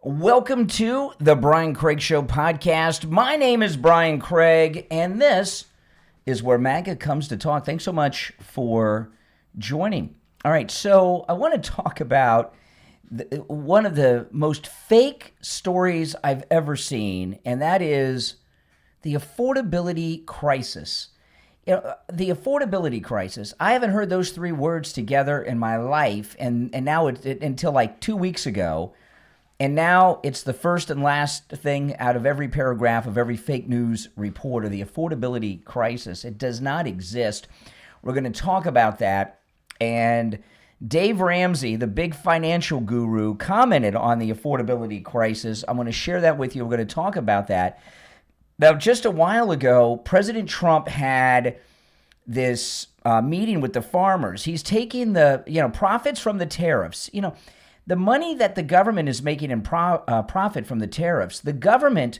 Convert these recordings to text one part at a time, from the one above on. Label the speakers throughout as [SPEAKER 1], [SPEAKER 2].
[SPEAKER 1] Welcome to the Brian Craig Show podcast. My name is Brian Craig, and this is where MAGA comes to talk. Thanks so much for joining. All right, so I want to talk about one of the most fake stories I've ever seen, and that is the affordability crisis. The affordability crisis. I haven't heard those three words together in my life, and now until like 2 weeks ago. And now it's the first and last thing out of every paragraph of every fake news reporter, the affordability crisis. It does not exist. We're going to talk about that. And Dave Ramsey, the big financial guru, commented on the affordability crisis. I'm going to share that with you. We're going to talk about that. Now, just a while ago, President Trump had this meeting with the farmers. He's taking the profits from the tariffs. The money that the government is making in profit from the tariffs, the government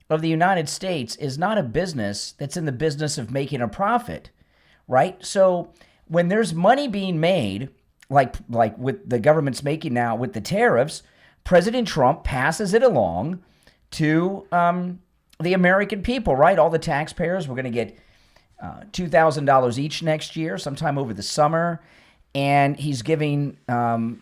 [SPEAKER 1] of the United States is not a business that's in the business of making a profit, right? So when there's money being made, like with the government's making now with the tariffs, President Trump passes it along to the American people, right? All the taxpayers, we're going to get $2,000 each next year, sometime over the summer. And he's giving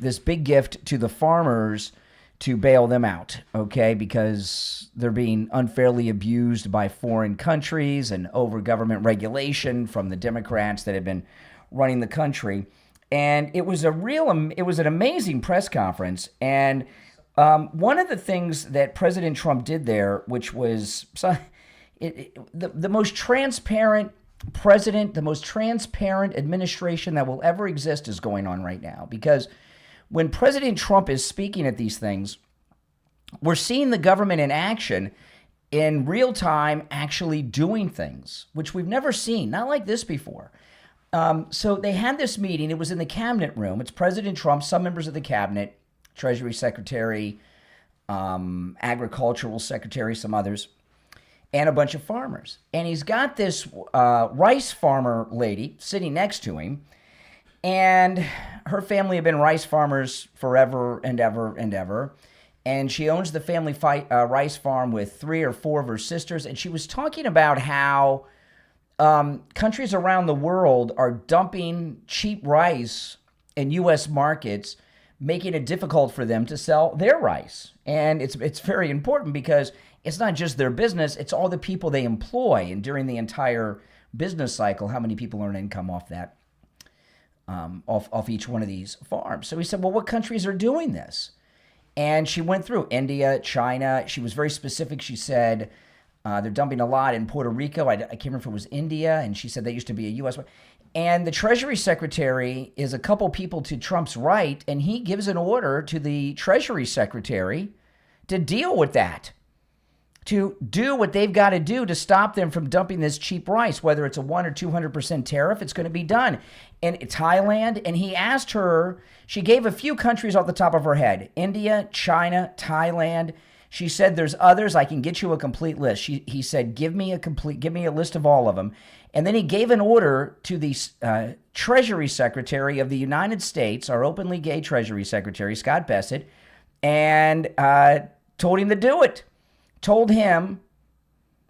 [SPEAKER 1] this big gift to the farmers to bail them out, okay, because they're being unfairly abused by foreign countries and over government regulation from the Democrats that have been running the country. And it was an amazing press conference. And one of the things that President Trump did there, which was the most transparent president, the most transparent administration that will ever exist is going on right now. Because when President Trump is speaking at these things, we're seeing the government in action in real time, actually doing things, which we've never seen, not like this before. So they had this meeting. It was in the cabinet room. It's President Trump, some members of the cabinet, Treasury Secretary, Agricultural Secretary, some others, and a bunch of farmers. And he's got this rice farmer lady sitting next to him, and her family have been rice farmers forever and ever and ever. And she owns the family rice farm with 3 or 4 of her sisters. And she was talking about how countries around the world are dumping cheap rice in U.S. markets, making it difficult for them to sell their rice. And it's very important because it's not just their business, it's all the people they employ. And during the entire business cycle, how many people earn income off that, off each one of these farms. So he said, well, what countries are doing this? And she went through India, China. She was very specific. She said they're dumping a lot in Puerto Rico. I can't remember if it was India. And she said they used to be a U.S. And the Treasury Secretary is a couple people to Trump's right, and he gives an order to the Treasury Secretary to deal with that, to do what they've got to do to stop them from dumping this cheap rice, whether it's a 100 or 200% tariff, it's going to be done. And Thailand, and he asked her, she gave a few countries off the top of her head, India, China, Thailand. She said, there's others, I can get you a complete list. He said, give me a list of all of them. And then he gave an order to the Treasury Secretary of the United States, our openly gay Treasury Secretary, Scott Bessent, and told him to do it. Told him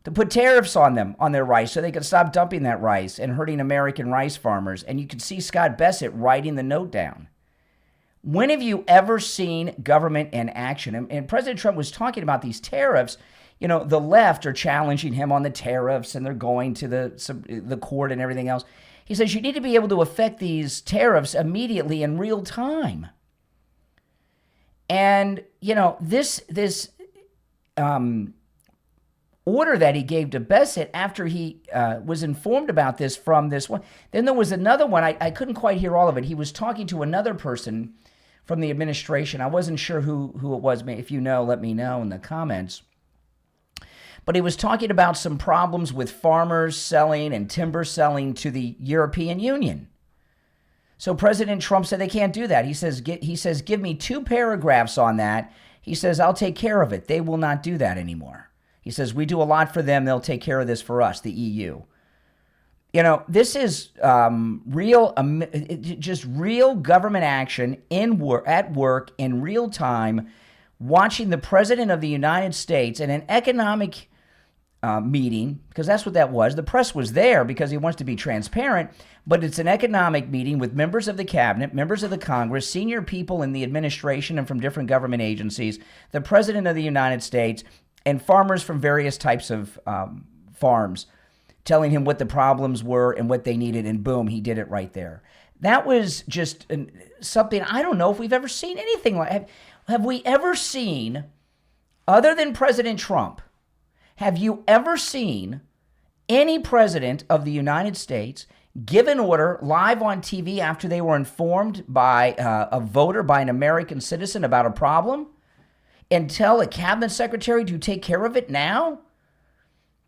[SPEAKER 1] to put tariffs on them, on their rice, so they could stop dumping that rice and hurting American rice farmers. And you could see Scott Bessent writing the note down. When have you ever seen government in action? And President Trump was talking about these tariffs. The left are challenging him on the tariffs, and they're going to the court and everything else. He says you need to be able to affect these tariffs immediately in real time. And, this order that he gave to Bessent after he was informed about this from this one. Then there was another one. I couldn't quite hear all of it. He was talking to another person from the administration. I wasn't sure who it was. If you know, let me know in the comments. But he was talking about some problems with farmers selling and timber selling to the European Union. So President Trump said they can't do that. He says, give me 2 paragraphs on that. He says, I'll take care of it. They will not do that anymore. He says, we do a lot for them. They'll take care of this for us, the EU. This is just real government action at work in real time watching the President of the United States in an economic meeting, because that's what that was. The press was there because he wants to be transparent, but it's an economic meeting with members of the cabinet, members of the Congress, senior people in the administration and from different government agencies, the President of the United States, and farmers from various types of farms, telling him what the problems were and what they needed, and boom, he did it right there. That was just something, I don't know if we've ever seen anything like. Have we ever seen, other than President Trump, have you ever seen any president of the United States give an order live on TV after they were informed by a voter, by an American citizen about a problem, and tell a cabinet secretary to take care of it now?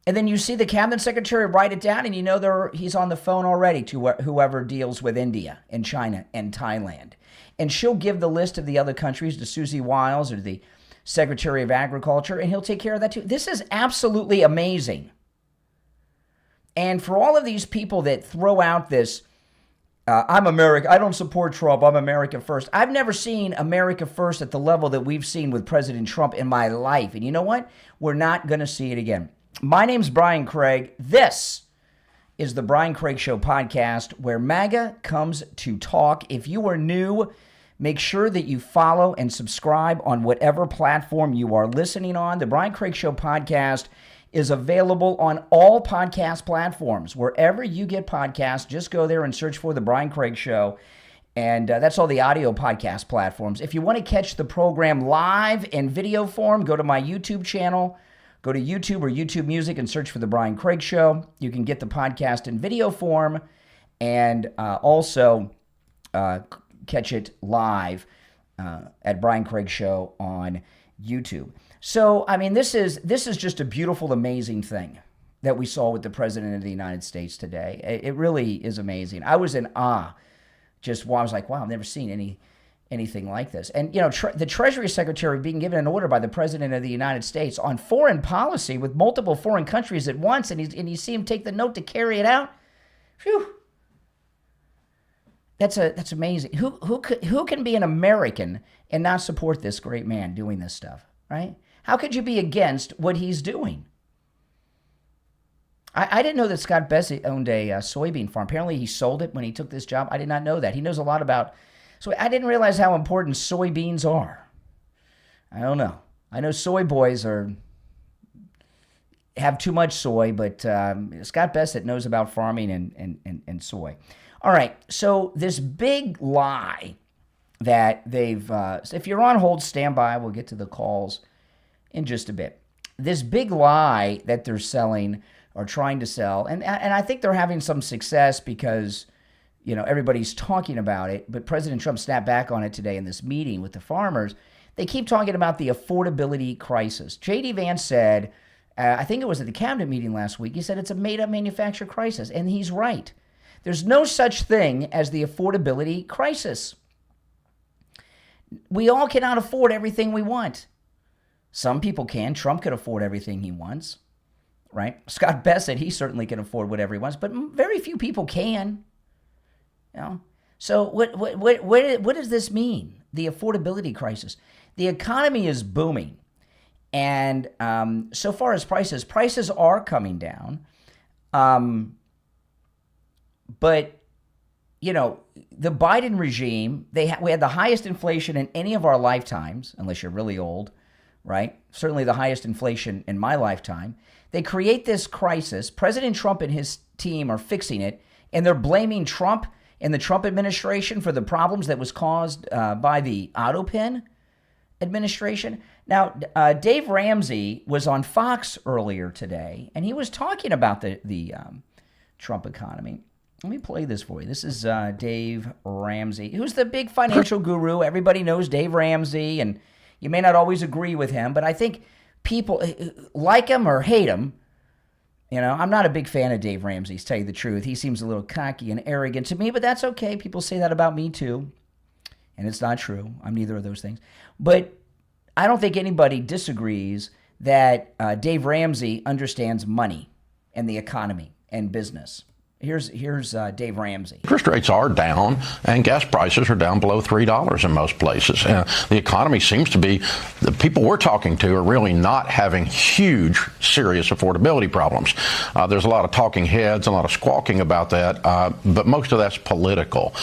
[SPEAKER 1] And then you see the cabinet secretary write it down, and you know he's on the phone already to whoever deals with India and China and Thailand. And she'll give the list of the other countries to Susie Wiles or the Secretary of Agriculture, and he'll take care of that too. This is absolutely amazing. And for all of these people that throw out this, I'm America, I don't support Trump, I'm America first. I've never seen America first at the level that we've seen with President Trump in my life. And you know what? We're not going to see it again. My name's Brian Craig. This is the Brian Craig Show podcast, where MAGA comes to talk. If you are new, make sure that you follow and subscribe on whatever platform you are listening on. The Brian Craig Show podcast is available on all podcast platforms. Wherever you get podcasts, just go there and search for The Brian Craig Show. And that's all the audio podcast platforms. If you want to catch the program live in video form, go to my YouTube channel. Go to YouTube or YouTube Music and search for The Brian Craig Show. You can get the podcast in video form and also catch it live at Brian Craig Show on YouTube. So, I mean, this is just a beautiful, amazing thing that we saw with the President of the United States today. It really is amazing. I was in awe. I was like, wow, I've never seen anything like this. And, you know, the Treasury Secretary being given an order by the President of the United States on foreign policy with multiple foreign countries at once, and you see him take the note to carry it out. Phew. That's amazing. Who can be an American and not support this great man doing this stuff, right? How could you be against what he's doing? I didn't know that Scott Bessey owned a soybean farm. Apparently he sold it when he took this job. I did not know that. He knows a lot about. So I didn't realize how important soybeans are. I don't know. I know soy boys have too much soy, but Scott Bessett knows about farming and soy. All right, so this big lie that they've, if you're on hold, stand by. We'll get to the calls in just a bit. This big lie that they're selling or trying to sell, and I think they're having some success because, you know, everybody's talking about it, but President Trump snapped back on it today in this meeting with the farmers. They keep talking about the affordability crisis. J.D. Vance said, I think it was at the cabinet meeting last week, he said it's a made-up manufactured crisis, and he's right. There's no such thing as the affordability crisis. We all cannot afford everything we want. Some people can. Trump can afford everything he wants, right? Scott Bessett, he certainly can afford whatever he wants, but very few people can. You know? So what does this mean? The affordability crisis. The economy is booming. And so far as prices are coming down. But, you know, the Biden regime, we had the highest inflation in any of our lifetimes, unless you're really old, right? Certainly the highest inflation in my lifetime. They create this crisis. President Trump and his team are fixing it, and they're blaming Trump and the Trump administration for the problems that was caused by the AutoPen administration. Now, Dave Ramsey was on Fox earlier today, and he was talking about the Trump economy. Let me play this for you. This is Dave Ramsey, who's the big financial guru. Everybody knows Dave Ramsey, and you may not always agree with him, but I think people like him or hate him. You know, I'm not a big fan of Dave Ramsey, to tell you the truth. He seems a little cocky and arrogant to me, but that's okay. People say that about me too, and it's not true. I'm neither of those things. But I don't think anybody disagrees that Dave Ramsey understands money and the economy and business. Here's Dave Ramsey.
[SPEAKER 2] Interest rates are down, and gas prices are down below $3 in most places. The economy seems to be, the people we're talking to are really not having huge, serious affordability problems. There's a lot of talking heads, a lot of squawking about that, but most of that's political.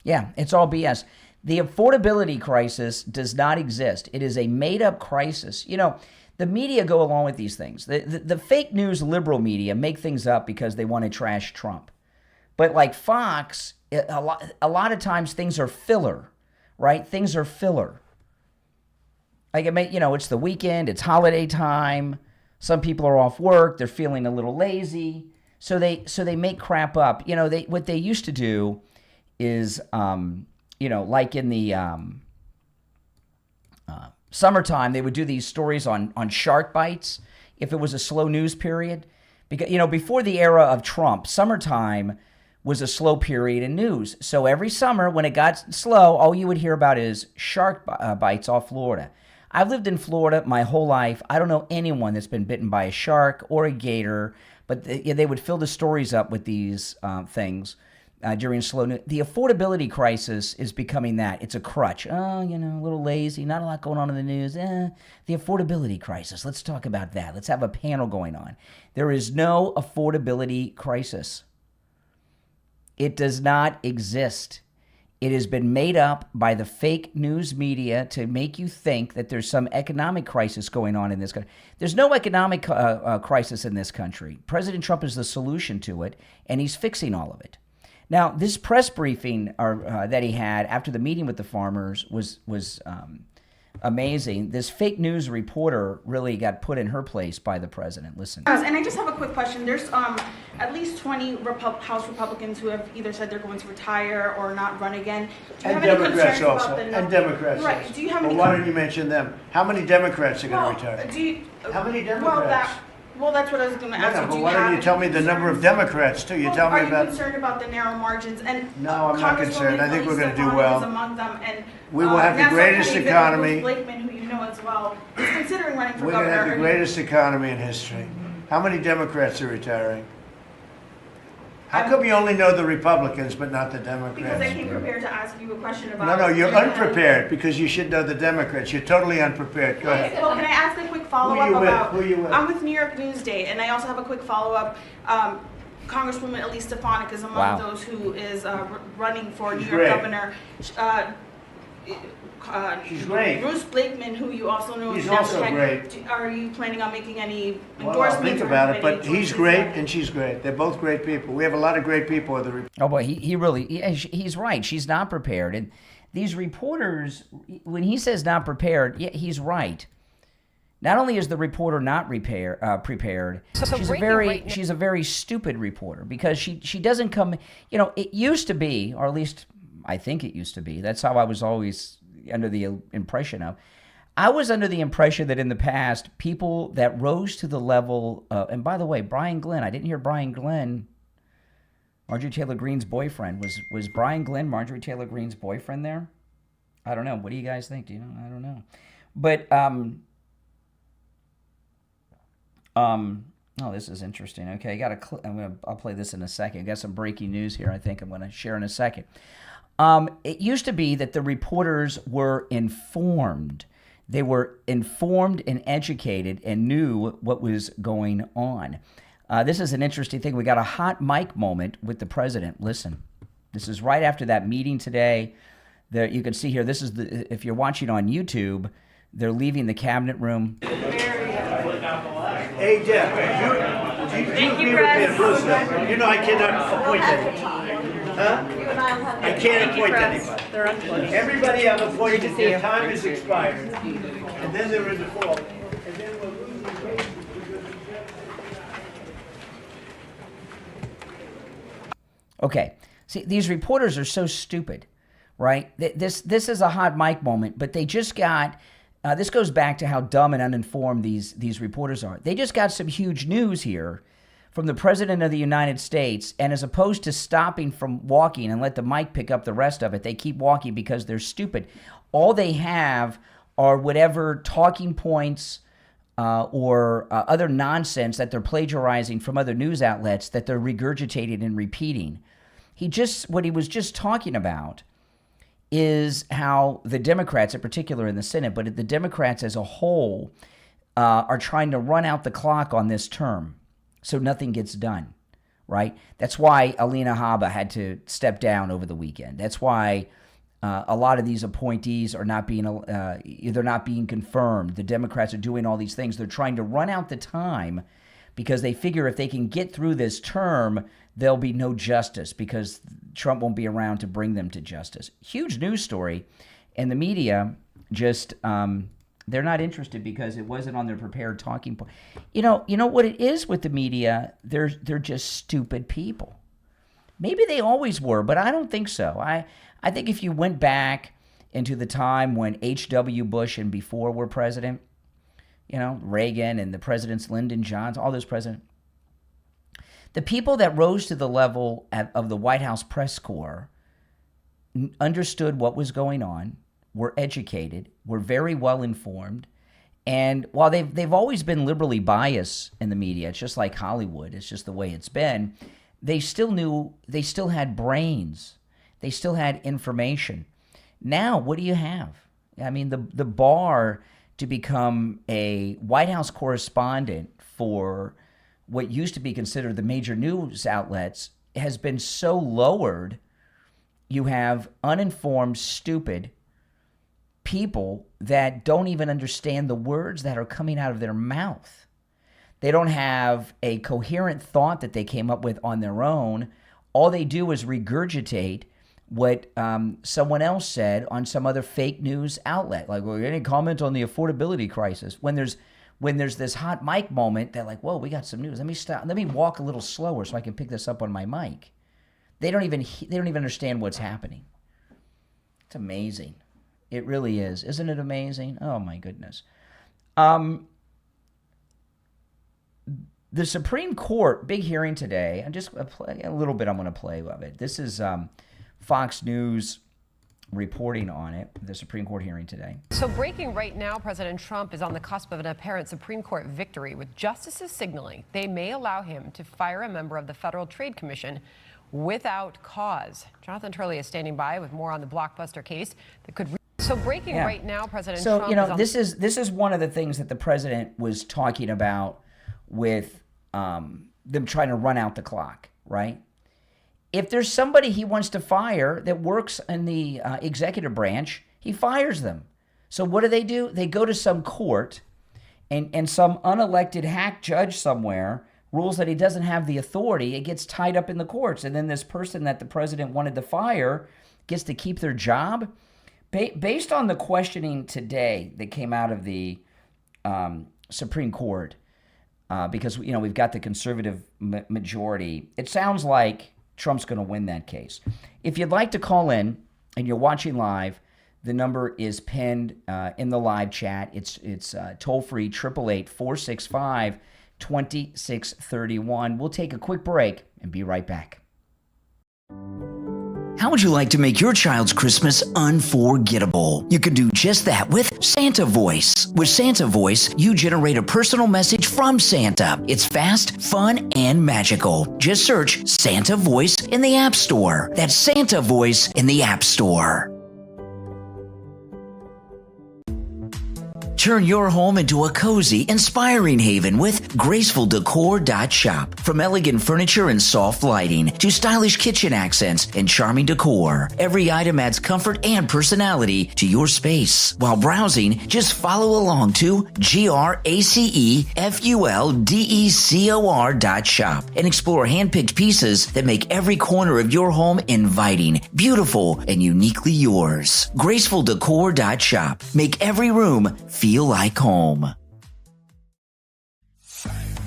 [SPEAKER 1] Yeah, it's all BS. The affordability crisis does not exist. It is a made-up crisis. You know, the media go along with these things. The fake news liberal media make things up because they want to trash Trump. But like Fox, a lot of times things are filler, right? Things are filler. Like, it's the weekend, it's holiday time. Some people are off work, they're feeling a little lazy. So they make crap up. What they used to do is, like in the summertime, they would do these stories on shark bites if it was a slow news period. Because, before the era of Trump, summertime was a slow period in news. So every summer when it got slow, all you would hear about is shark bites off Florida. I've lived in Florida my whole life. I don't know anyone that's been bitten by a shark or a gator, but they would fill the stories up with these things. During slow news. The affordability crisis is becoming that. It's a crutch. A little lazy, not a lot going on in the news. The affordability crisis. Let's talk about that. Let's have a panel going on. There is no affordability crisis. It does not exist. It has been made up by the fake news media to make you think that there's some economic crisis going on in this country. There's no economic crisis in this country. President Trump is the solution to it, and he's fixing all of it. Now, this press briefing that he had after the meeting with the farmers was amazing. This fake news reporter really got put in her place by the president. Listen.
[SPEAKER 3] And I just have a quick question. There's at least 20 House Republicans who have either said they're going to retire or not run again. Do you have any
[SPEAKER 4] Democrats also.
[SPEAKER 3] about the
[SPEAKER 4] And Democrats.
[SPEAKER 3] Right.
[SPEAKER 4] Also.
[SPEAKER 3] Do you have any?
[SPEAKER 4] Well, why don't you mention them? How many Democrats are going to retire? How many Democrats?
[SPEAKER 3] Well, that's what I was going to ask you.
[SPEAKER 4] But why don't you tell me the number of Democrats too? Tell me about.
[SPEAKER 3] Are you concerned about the narrow margins? And
[SPEAKER 4] no, I'm not concerned. I think we're going to do well.
[SPEAKER 3] Among them, and
[SPEAKER 4] we will have the greatest economy.
[SPEAKER 3] Blakeman, who you know as well, is considering running for governor.
[SPEAKER 4] We're going to have the greatest economy in history. How many Democrats are retiring? How come you only know the Republicans but not the Democrats?
[SPEAKER 3] Because I came prepared to ask you a question about.
[SPEAKER 4] No, you're unprepared because you should know the Democrats. You're totally unprepared. Go ahead.
[SPEAKER 3] Well, can I ask a quick follow-up about?
[SPEAKER 4] Who are you with?
[SPEAKER 3] I'm with New York Newsday, and I also have a quick follow-up. Congresswoman Elise Stefanik is among those who is running for New York governor.
[SPEAKER 4] She's great.
[SPEAKER 3] Bruce Blakeman, who you also know,
[SPEAKER 4] he's also great.
[SPEAKER 3] Are you planning on making any endorsements?
[SPEAKER 4] Well, I'll think about it, but he's great and she's great. They're both great people. We have a lot of great people at the.
[SPEAKER 1] Oh boy, he's right. She's not prepared, and these reporters, when he says not prepared, he's right. Not only is the reporter not prepared, she's a very stupid reporter because she doesn't come. It used to be, or at least I think it used to be. That's how I was always under the impression of. I was under the impression that in the past, people that rose to the level, and by the way, Brian Glenn, I didn't hear Brian Glenn, Marjorie Taylor Greene's boyfriend. Was Brian Glenn Marjorie Taylor Greene's boyfriend there? I don't know. What do you guys think? Do you know? I don't know. But, oh, this is interesting. Okay, I'll play this in a second. I got some breaking news here I think I'm going to share in a second. It used to be that the reporters were informed. They were informed and educated and knew what was going on. This is an interesting thing. We got a hot mic moment with the president. Listen, this is right after that meeting today. You can see here, this is if you're watching on YouTube, they're leaving the cabinet room.
[SPEAKER 4] Hey, Deb, you I cannot appoint anybody. Huh? I can't appoint anybody. Everybody I've appointed, their time is expired. And then they're in default. And then we're losing weight.
[SPEAKER 1] Okay. See, these reporters are so stupid, right? This is a hot mic moment, but they just got... this goes back to how dumb and uninformed these reporters are. They just got some huge news here from the President of the United States, and as opposed to stopping from walking and let the mic pick up the rest of it, they keep walking because they're stupid. All they have are whatever talking points or other nonsense that they're plagiarizing from other news outlets that they're regurgitating and repeating. What he was just talking about is how the Democrats, in particular in the Senate, but the Democrats as a whole, are trying to run out the clock on this term so nothing gets done, right? That's why Alina Habba had to step down over the weekend. That's why a lot of these appointees are not being they're not being confirmed. The Democrats are doing all these things. They're trying to run out the time because they figure if they can get through this term, there'll be no justice because Trump won't be around to bring them to justice. Huge news story, and the media just they're not interested because it wasn't on their prepared talking point. You know what it is with the media? They're just stupid people. Maybe they always were, but I don't think so. I think if you went back into the time when H.W. Bush and before were president, Reagan and the presidents, Lyndon Johnson, all those presidents, the people that rose to the level of the White House press corps understood what was going on, were educated, were very well informed, and while they've always been liberally biased in the media, it's just like Hollywood, it's just the way it's been, they still had brains. They still had information. Now, what do you have? I mean, the bar to become a White House correspondent for what used to be considered the major news outlets has been so lowered. You have uninformed, stupid people that don't even understand the words that are coming out of their mouth. They don't have a coherent thought that they came up with on their own. All they do is regurgitate what someone else said on some other fake news outlet. Like, well, any comment on the affordability crisis? When there's this hot mic moment, they're like, whoa, we got some news. Let me walk a little slower so I can pick this up on my mic. They don't even understand what's happening. It's amazing. It really is. Isn't it amazing? Oh, my goodness. The Supreme Court, big hearing today. A little bit I'm going to play of it. This is Fox News reporting on it, the Supreme Court hearing today.
[SPEAKER 5] So breaking right now, President Trump is on the cusp of an apparent Supreme Court victory, with justices signaling they may allow him to fire a member of the Federal Trade Commission without cause. Jonathan Turley is standing by with more on the blockbuster case that could... So breaking right now, President Trump
[SPEAKER 1] this is one of the things that the president was talking about with them trying to run out the clock, right? If there's somebody he wants to fire that works in the executive branch, he fires them. So what do? They go to some court, and some unelected hack judge somewhere rules that he doesn't have the authority. It gets tied up in the courts, and then this person that the president wanted to fire gets to keep their job. Based on the questioning today that came out of the Supreme Court, because we've got the conservative majority, it sounds like Trump's going to win that case. If you'd like to call in and you're watching live, the number is pinned in the live chat. It's toll free 888-465-2631. We'll take a quick break and be right back.
[SPEAKER 6] How would you like to make your child's Christmas unforgettable? You can do just that with Santa Voice. With Santa Voice, you generate a personal message from Santa. It's fast, fun, and magical. Just search Santa Voice in the App Store. That's Santa Voice in the App Store. Turn your home into a cozy, inspiring haven with GracefulDecor.shop. From elegant furniture and soft lighting to stylish kitchen accents and charming decor, every item adds comfort and personality to your space. While browsing, just follow along to GracefulDecor.shop and explore hand-picked pieces that make every corner of your home inviting, beautiful, and uniquely yours. GracefulDecor.shop. Make every room feel like home.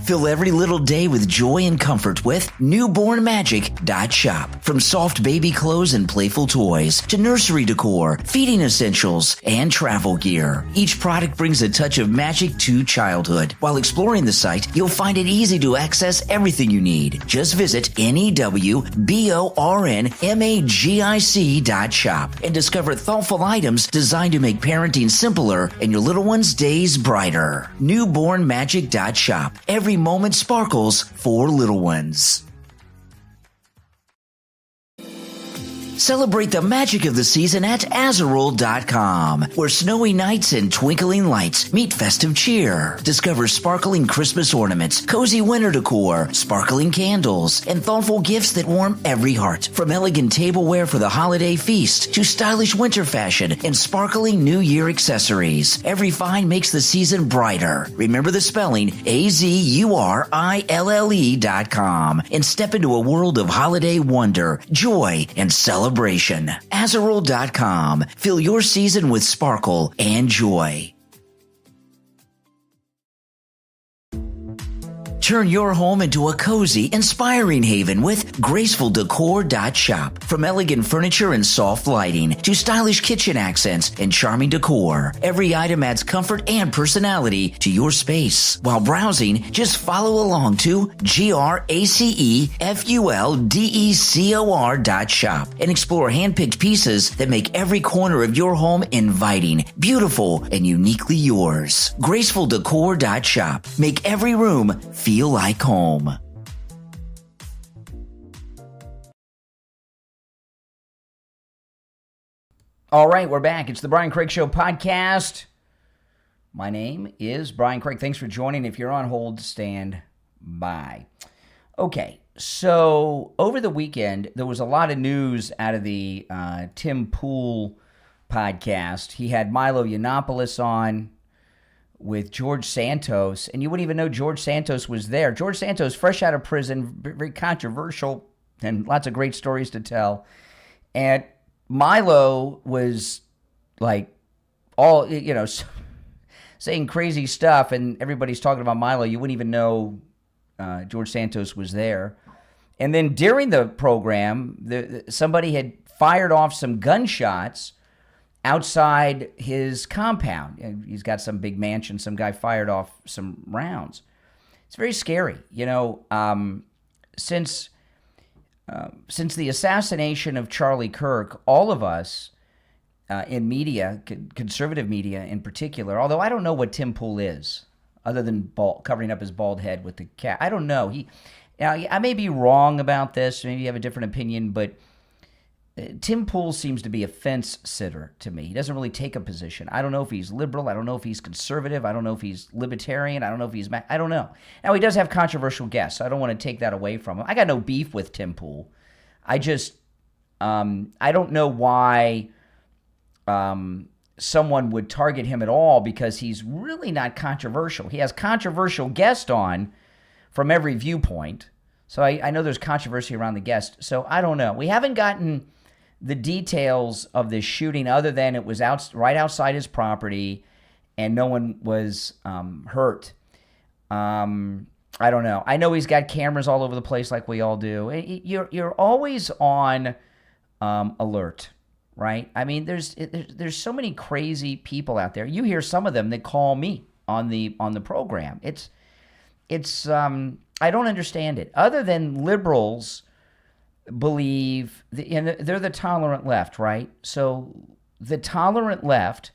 [SPEAKER 6] Fill every little day with joy and comfort with newbornmagic.shop. From soft baby clothes and playful toys to nursery decor, feeding essentials, and travel gear, each product brings a touch of magic to childhood. While exploring the site, you'll find it easy to access everything you need. Just visit newbornmagic.shop and discover thoughtful items designed to make parenting simpler and your little one's days brighter. Newbornmagic.shop. Every moment sparkles for little ones. Celebrate the magic of the season at Azarel.com, where snowy nights and twinkling lights meet festive cheer. Discover sparkling Christmas ornaments, cozy winter decor, sparkling candles, and thoughtful gifts that warm every heart. From elegant tableware for the holiday feast to stylish winter fashion and sparkling New Year accessories, every find makes the season brighter. Remember the spelling AZURILLE.com and step into a world of holiday wonder, joy, and celebration. Azarel.com. Fill your season with sparkle and joy. Turn your home into a cozy, inspiring haven with GracefulDecor.shop. From elegant furniture and soft lighting to stylish kitchen accents and charming decor, every item adds comfort and personality to your space. While browsing, just follow along to GracefulDecor.shop and explore hand-picked pieces that make every corner of your home inviting, beautiful, and uniquely yours. GracefulDecor.shop. Make every room feel like home.
[SPEAKER 1] All right, we're back. It's the Brian Craig Show podcast. My name is Brian Craig. Thanks for joining. If you're on hold, stand by. Okay, so over the weekend, there was a lot of news out of the Tim Pool podcast. He had Milo Yiannopoulos on with George Santos, and you wouldn't even know George Santos was there. George Santos, fresh out of prison, very controversial, and lots of great stories to tell. And Milo was like all, saying crazy stuff, and everybody's talking about Milo. You wouldn't even know George Santos was there. And then during the program, somebody had fired off some gunshots outside his compound. He's got some big mansion. Some guy fired off some rounds. It's very scary. Since the assassination of Charlie Kirk, all of us in media, conservative media in particular, although I don't know what Tim Pool is, other than covering up his bald head with the cat. I don't know. I may be wrong about this. Maybe you have a different opinion, but Tim Pool seems to be a fence sitter to me. He doesn't really take a position. I don't know if he's liberal. I don't know if he's conservative. I don't know if he's libertarian. I don't know if he's... I don't know. Now, he does have controversial guests, so I don't want to take that away from him. I got no beef with Tim Pool. I just... I don't know why someone would target him at all, because he's really not controversial. He has controversial guests on from every viewpoint. So I know there's controversy around the guest. So I don't know. We haven't gotten the details of this shooting, other than it was right outside his property and no one was hurt. I don't know. I know he's got cameras all over the place like we all do. You're always on alert, right? I mean, there's so many crazy people out there. You hear some of them that call me on the program. It's I don't understand it. Other than liberals believe, and they're the tolerant left, right? So the tolerant left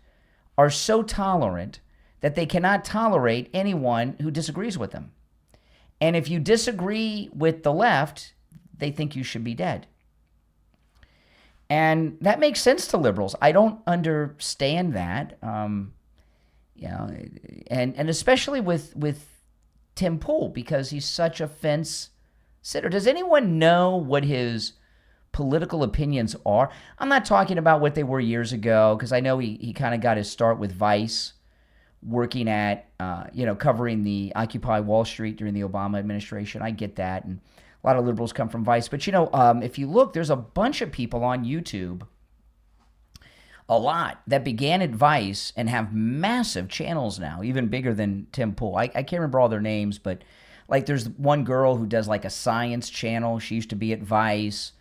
[SPEAKER 1] are so tolerant that they cannot tolerate anyone who disagrees with them. And if you disagree with the left, they think you should be dead. And that makes sense to liberals. I don't understand that. And especially with Tim Pool, because he's such a fence sitter. Does anyone know what his political opinions are? I'm not talking about what they were years ago, because I know he kind of got his start with Vice, working at, covering the Occupy Wall Street during the Obama administration. I get that. And a lot of liberals come from Vice. But, if you look, there's a bunch of people on YouTube, a lot, that began at Vice and have massive channels now, even bigger than Tim Pool. I can't remember all their names, but Like there's one girl who does like a science channel. She used to be at Vice.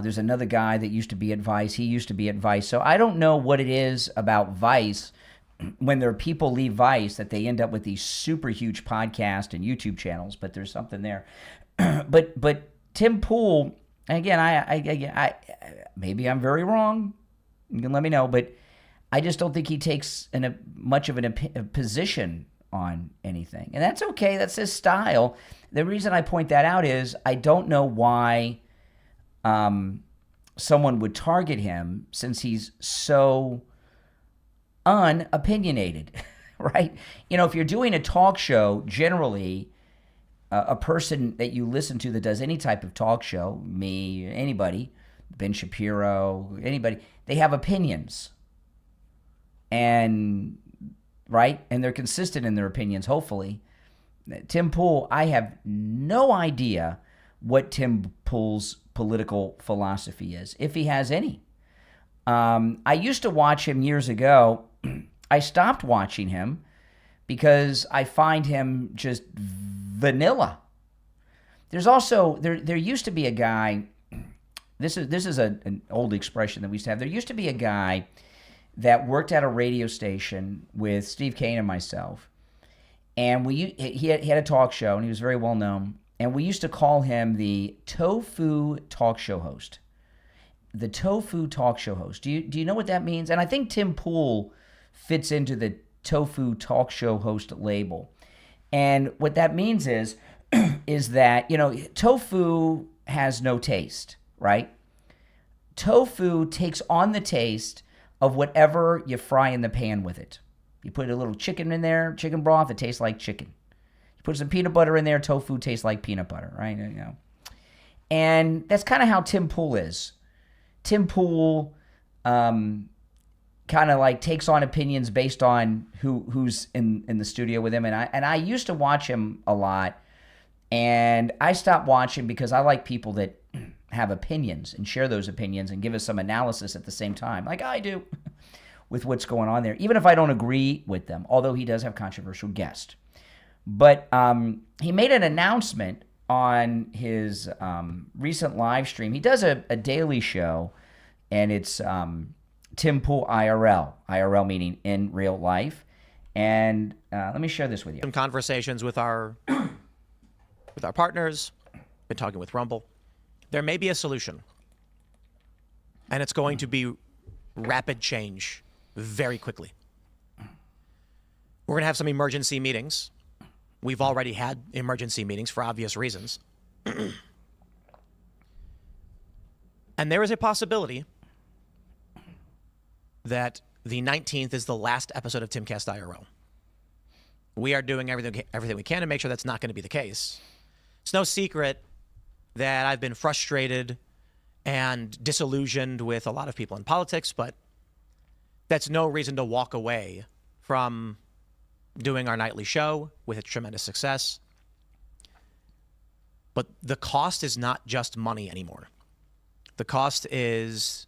[SPEAKER 1] There's another guy that used to be at Vice. He used to be at Vice. So I don't know what it is about Vice when there are people leave Vice that they end up with these super huge podcast and YouTube channels, but there's something there. But Tim Pool, again, I maybe I'm very wrong. You can let me know, but I just don't think he takes much of a position on anything. And that's okay. That's his style. The reason I point that out is I don't know why someone would target him since he's so unopinionated, right? You know, if you're doing a talk show, generally a person that you listen to that does any type of talk show, me, anybody, Ben Shapiro, anybody, they have opinions. And, right? And they're consistent in their opinions, hopefully. Tim Pool, I have no idea what Tim Pool's political philosophy is, if he has any. I used to watch him years ago. I stopped watching him because I find him just vanilla. There's also, there used to be a guy, this is an old expression that we used to have. There used to be a guy that worked at a radio station with Steve Kane and myself. And he had a talk show, and he was very well known. And we used to call him the Tofu Talk Show host. The Tofu Talk Show host. Do you know what that means? And I think Tim Pool fits into the Tofu Talk Show host label. And what that means is that, you know, tofu has no taste, right? Tofu takes on the taste of whatever you fry in the pan with it. You put a little chicken in there, chicken broth, it tastes like chicken. You put some peanut butter in there, tofu tastes like peanut butter, right? You know. And that's kind of how Tim Pool is. Tim Pool kind of like takes on opinions based on who's in the studio with him. And I used to watch him a lot, and I stopped watching because I like people that have opinions and share those opinions and give us some analysis at the same time, like I do, with what's going on there, even if I don't agree with them, although he does have controversial guests. But he made an announcement on his recent live stream. He does a daily show, and it's Tim Pool IRL. IRL meaning in real life. And let me share this with you.
[SPEAKER 7] Some conversations with our partners, been talking with Rumble. There may be a solution, and it's going to be rapid change very quickly. We're going to have some emergency meetings. We've already had emergency meetings for obvious reasons. And there is a possibility that the 19th is the last episode of Timcast IRL. We are doing everything we can to make sure that's not going to be the case. It's no secret that I've been frustrated and disillusioned with a lot of people in politics, but that's no reason to walk away from doing our nightly show with a tremendous success. But the cost is not just money anymore. The cost is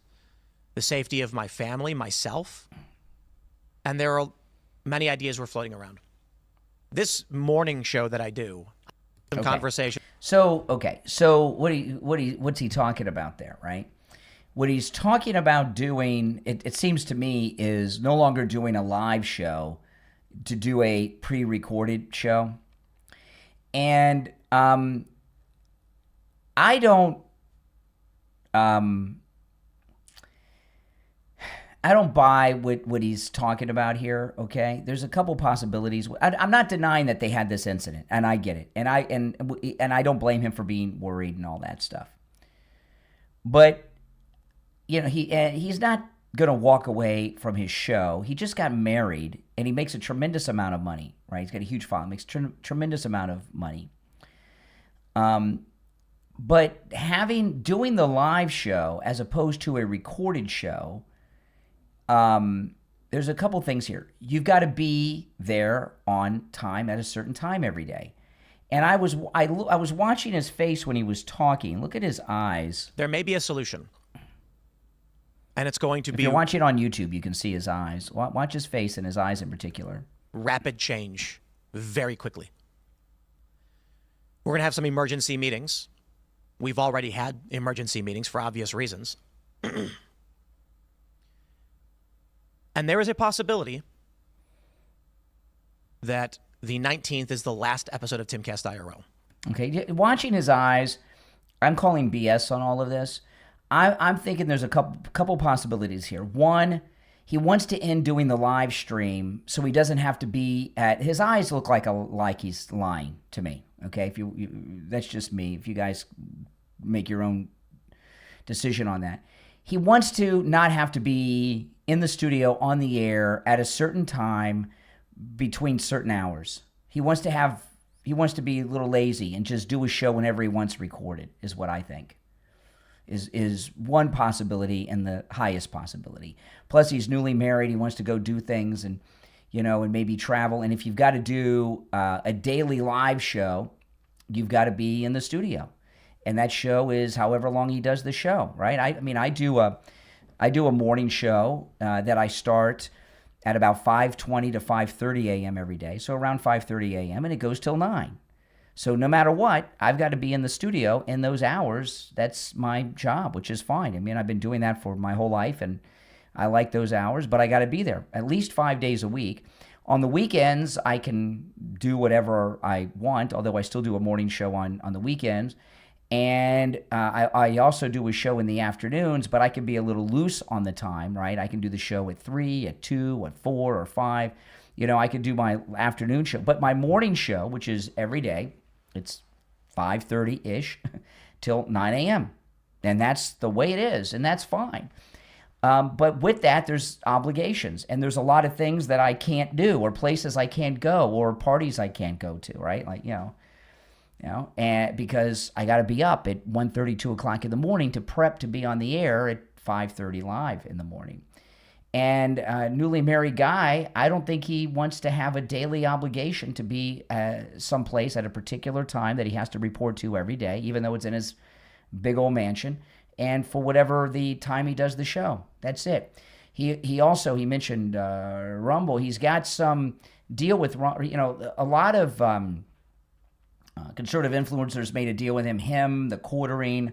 [SPEAKER 7] the safety of my family, myself, and there are many ideas we're floating around. This morning show that I do, some conversation.
[SPEAKER 1] So what's he talking about there, right? What he's talking about doing, it seems to me, is no longer doing a live show, to do a pre-recorded show. And I don't buy what he's talking about here, okay? There's a couple possibilities. I'm not denying that they had this incident, and I get it. And I don't blame him for being worried and all that stuff. But, you know, he's not going to walk away from his show. He just got married, and he makes a tremendous amount of money, right? He's got a huge following, makes tremendous amount of money. But doing the live show as opposed to a recorded show, there's a couple things here. You've got to be there on time at a certain time every day. And I was watching his face when he was talking. Look at his eyes.
[SPEAKER 7] There may be a solution. And it's going to be...
[SPEAKER 1] If you're watching on YouTube, you can see his eyes. Watch his face and his eyes in particular.
[SPEAKER 7] Rapid change very quickly. We're going to have some emergency meetings. We've already had emergency meetings for obvious reasons. And there is a possibility that the 19th is the last episode of Timcast IRL.
[SPEAKER 1] Okay, watching his eyes, I'm calling BS on all of this. I'm thinking there's a couple possibilities here. One, he wants to end doing the live stream so he doesn't have to be at. His eyes look like he's lying to me. Okay, if you that's just me. If you guys make your own decision on that, he wants to not have to be in the studio on the air at a certain time between certain hours. He wants to be a little lazy and just do a show whenever he wants recorded, is what I think. Is one possibility and the highest possibility. Plus, he's newly married. He wants to go do things and, and maybe travel. And if you've got to do a daily live show, you've got to be in the studio. And that show is however long he does the show, right? I do a morning show that I start at about 5:20 to 5:30 a.m. every day. So around 5:30 a.m. and it goes till 9. So no matter what, I've got to be in the studio in those hours. That's my job, which is fine. I've been doing that for my whole life, and I like those hours, but I got to be there at least 5 days a week. On the weekends, I can do whatever I want, although I still do a morning show on the weekends. And I also do a show in the afternoons, but I can be a little loose on the time, right? I can do the show at 3, at 2, at 4, or 5. I could do my afternoon show. But my morning show, which is every day, it's 5:30-ish till 9 a.m. And that's the way it is, and that's fine. But with that, there's obligations, and there's a lot of things that I can't do, or places I can't go, or parties I can't go to, right? And because I got to be up at 1:30, 2 o'clock in the morning to prep to be on the air at 5:30 live in the morning. And a newly married guy, I don't think he wants to have a daily obligation to be someplace at a particular time that he has to report to every day, even though it's in his big old mansion, and for whatever the time he does the show. That's it. He also mentioned Rumble. He's got some deal with, a lot of conservative influencers made a deal with him, the Quartering,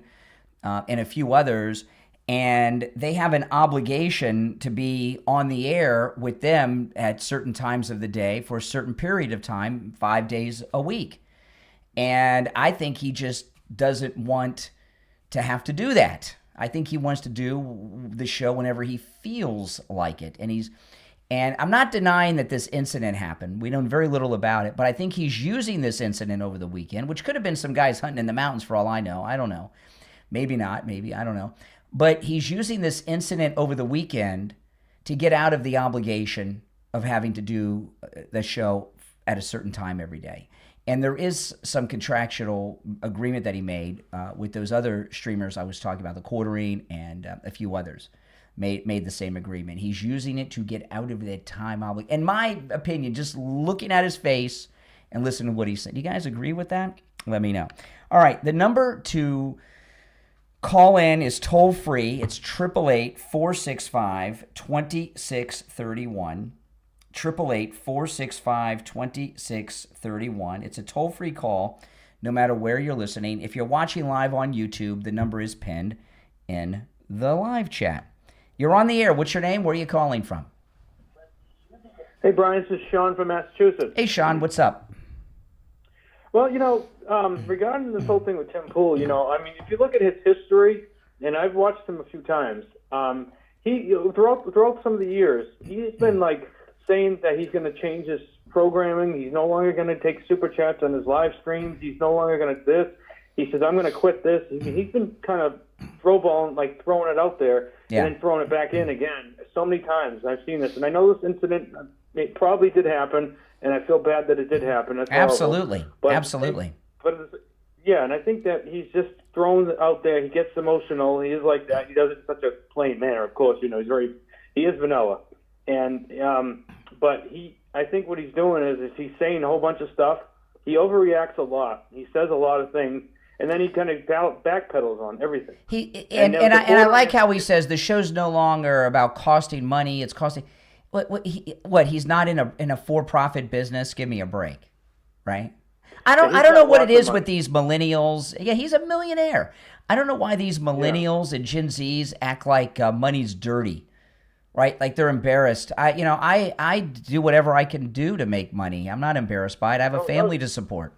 [SPEAKER 1] and a few others. And they have an obligation to be on the air with them at certain times of the day for a certain period of time, 5 days a week. And I think he just doesn't want to have to do that. I think he wants to do the show whenever he feels like it. And I'm not denying that this incident happened. We know very little about it, but I think he's using this incident over the weekend, which could have been some guys hunting in the mountains for all I know. I don't know. Maybe not. Maybe. I don't know. But he's using this incident over the weekend to get out of the obligation of having to do the show at a certain time every day. And there is some contractual agreement that he made with those other streamers I was talking about, the Quartering and a few others made the same agreement. He's using it to get out of that time obligation. In my opinion, just looking at his face and listening to what he said. Do you guys agree with that? Let me know. All right, the number to call in is toll free. It's 888-465-2631. 888-465-2631. It's a toll-free call no matter where you're listening. If you're watching live on YouTube, the number is pinned in the live chat. You're on the air. What's your name? Where are you calling from?
[SPEAKER 8] Hey, Brian. This is Sean from Massachusetts.
[SPEAKER 1] Hey, Sean. What's up?
[SPEAKER 8] Well, regarding this whole thing with Tim Pool, if you look at his history, and I've watched him a few times, he throughout some of the years, he's been saying that he's going to change his programming. He's no longer going to take super chats on his live streams. He's no longer going to this. He says, I'm going to quit this. He's been kind of throwing it out there and then throwing it back in again so many times. I've seen this. And I know this incident, it probably did happen, and I feel bad that it did happen. That's
[SPEAKER 1] Absolutely.
[SPEAKER 8] But
[SPEAKER 1] Absolutely.
[SPEAKER 8] And I think that he's just thrown it out there. He gets emotional. He is like that. He does it in such a plain manner, of course. He is vanilla. And but I think what he's doing is he's saying a whole bunch of stuff. He overreacts a lot. He says a lot of things, and then he kind of backpedals on everything.
[SPEAKER 1] I like how he says the show's no longer about costing money. It's costing. What he's not in a for-profit business. Give me a break, right? I don't
[SPEAKER 8] he's
[SPEAKER 1] know
[SPEAKER 8] got
[SPEAKER 1] what it
[SPEAKER 8] lots of
[SPEAKER 1] is
[SPEAKER 8] money.
[SPEAKER 1] with these millennials. Yeah, he's a millionaire. I don't know why these millennials and Gen Zs act like money's dirty, right? Like they're embarrassed. I do whatever I can do to make money. I'm not embarrassed by it. I have a family to support.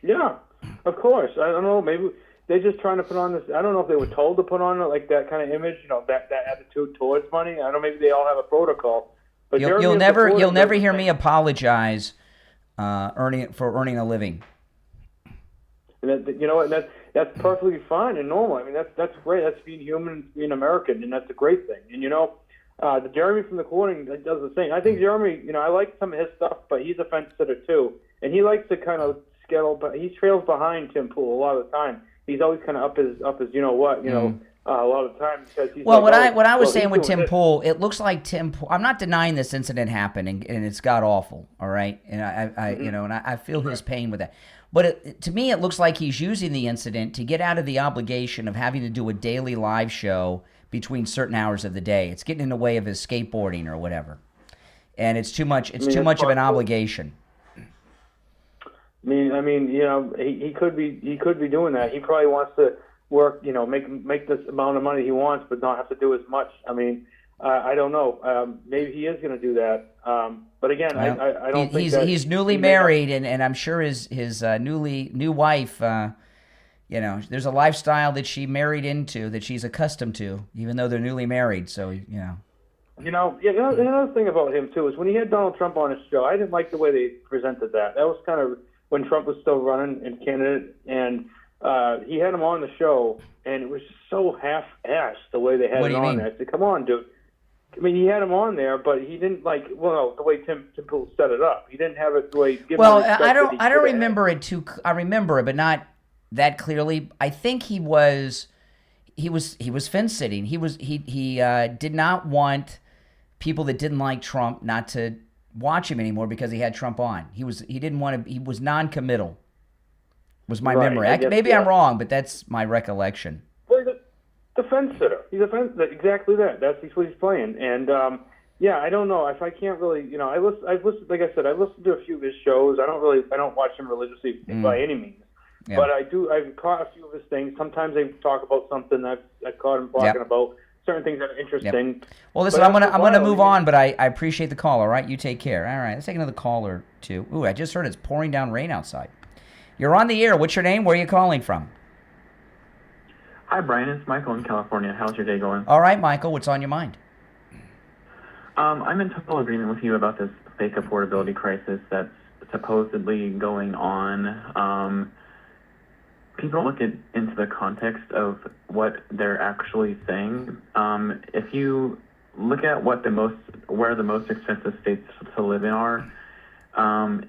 [SPEAKER 8] Yeah, of course. I don't know. Maybe they're just trying to put on this. I don't know if they were told to put on like that kind of image, that attitude towards money. I don't know. Maybe they all have a protocol. But
[SPEAKER 1] You'll never hear me apologize earning a living.
[SPEAKER 8] And you know what? That's perfectly fine and normal. I mean, that's great. That's being human, being American, and that's a great thing. And the Jeremy from the Corning does the same. I think Jeremy, I like some of his stuff, but he's a fence sitter too, and he likes to kind of skittle, but he trails behind Tim Pool a lot of the time. He's always kind of up his a lot of the time because he's
[SPEAKER 1] what I was saying with Tim Pool, it looks like Tim Pool. I'm not denying this incident happened and it's god awful. All right, and I feel his pain with that. But to me, it looks like he's using the incident to get out of the obligation of having to do a daily live show between certain hours of the day. It's getting in the way of his skateboarding or whatever, and it's too much. It's too much of an obligation.
[SPEAKER 8] I mean, he could be doing that. He probably wants to work, make this amount of money he wants, but not have to do as much. I mean, I don't know. Maybe he is going to do that. But again, I don't think
[SPEAKER 1] he's newly married, and I'm sure his new wife. There's a lifestyle that she married into that she's accustomed to, even though they're newly married. So
[SPEAKER 8] another thing about him too is when he had Donald Trump on his show, I didn't like the way they presented that. That was kind of when Trump was still running and candidate, and he had him on the show, and it was just so half-assed the way they had it on there. I said, come on, dude. I mean, he had him on there, but he didn't the way Tim Pool set it up. He didn't have it the way.
[SPEAKER 1] I don't remember it too. I remember it, but not that clearly. I think he was fence sitting. He did not want people that didn't like Trump not to watch him anymore because he had Trump on. He was non-committal. Was my memory. Maybe I'm wrong, but that's my recollection.
[SPEAKER 8] Well, he's a fence sitter. He's a fence sitter. Exactly that. That's what he's playing. And I don't know if I can't really. I've listened. Like I said, I've listened to a few of his shows. I don't watch him religiously by any means. Yeah. But I've caught a few of his things. Sometimes they talk about something I've caught him talking about. Certain things that are interesting.
[SPEAKER 1] Yep. Well, listen, I'm gonna move on, but I appreciate the call. All right, you take care. All right, let's take another call or two. Ooh, I just heard it's pouring down rain outside. You're on the air. What's your name? Where are you calling from?
[SPEAKER 9] Hi, Brian. It's Michael in California. How's your day going?
[SPEAKER 1] All right, Michael. What's on your mind?
[SPEAKER 9] I'm in total agreement with you about this fake affordability crisis that's supposedly going on. People don't look into the context of what they're actually saying. If you look at where the most expensive states to live in are,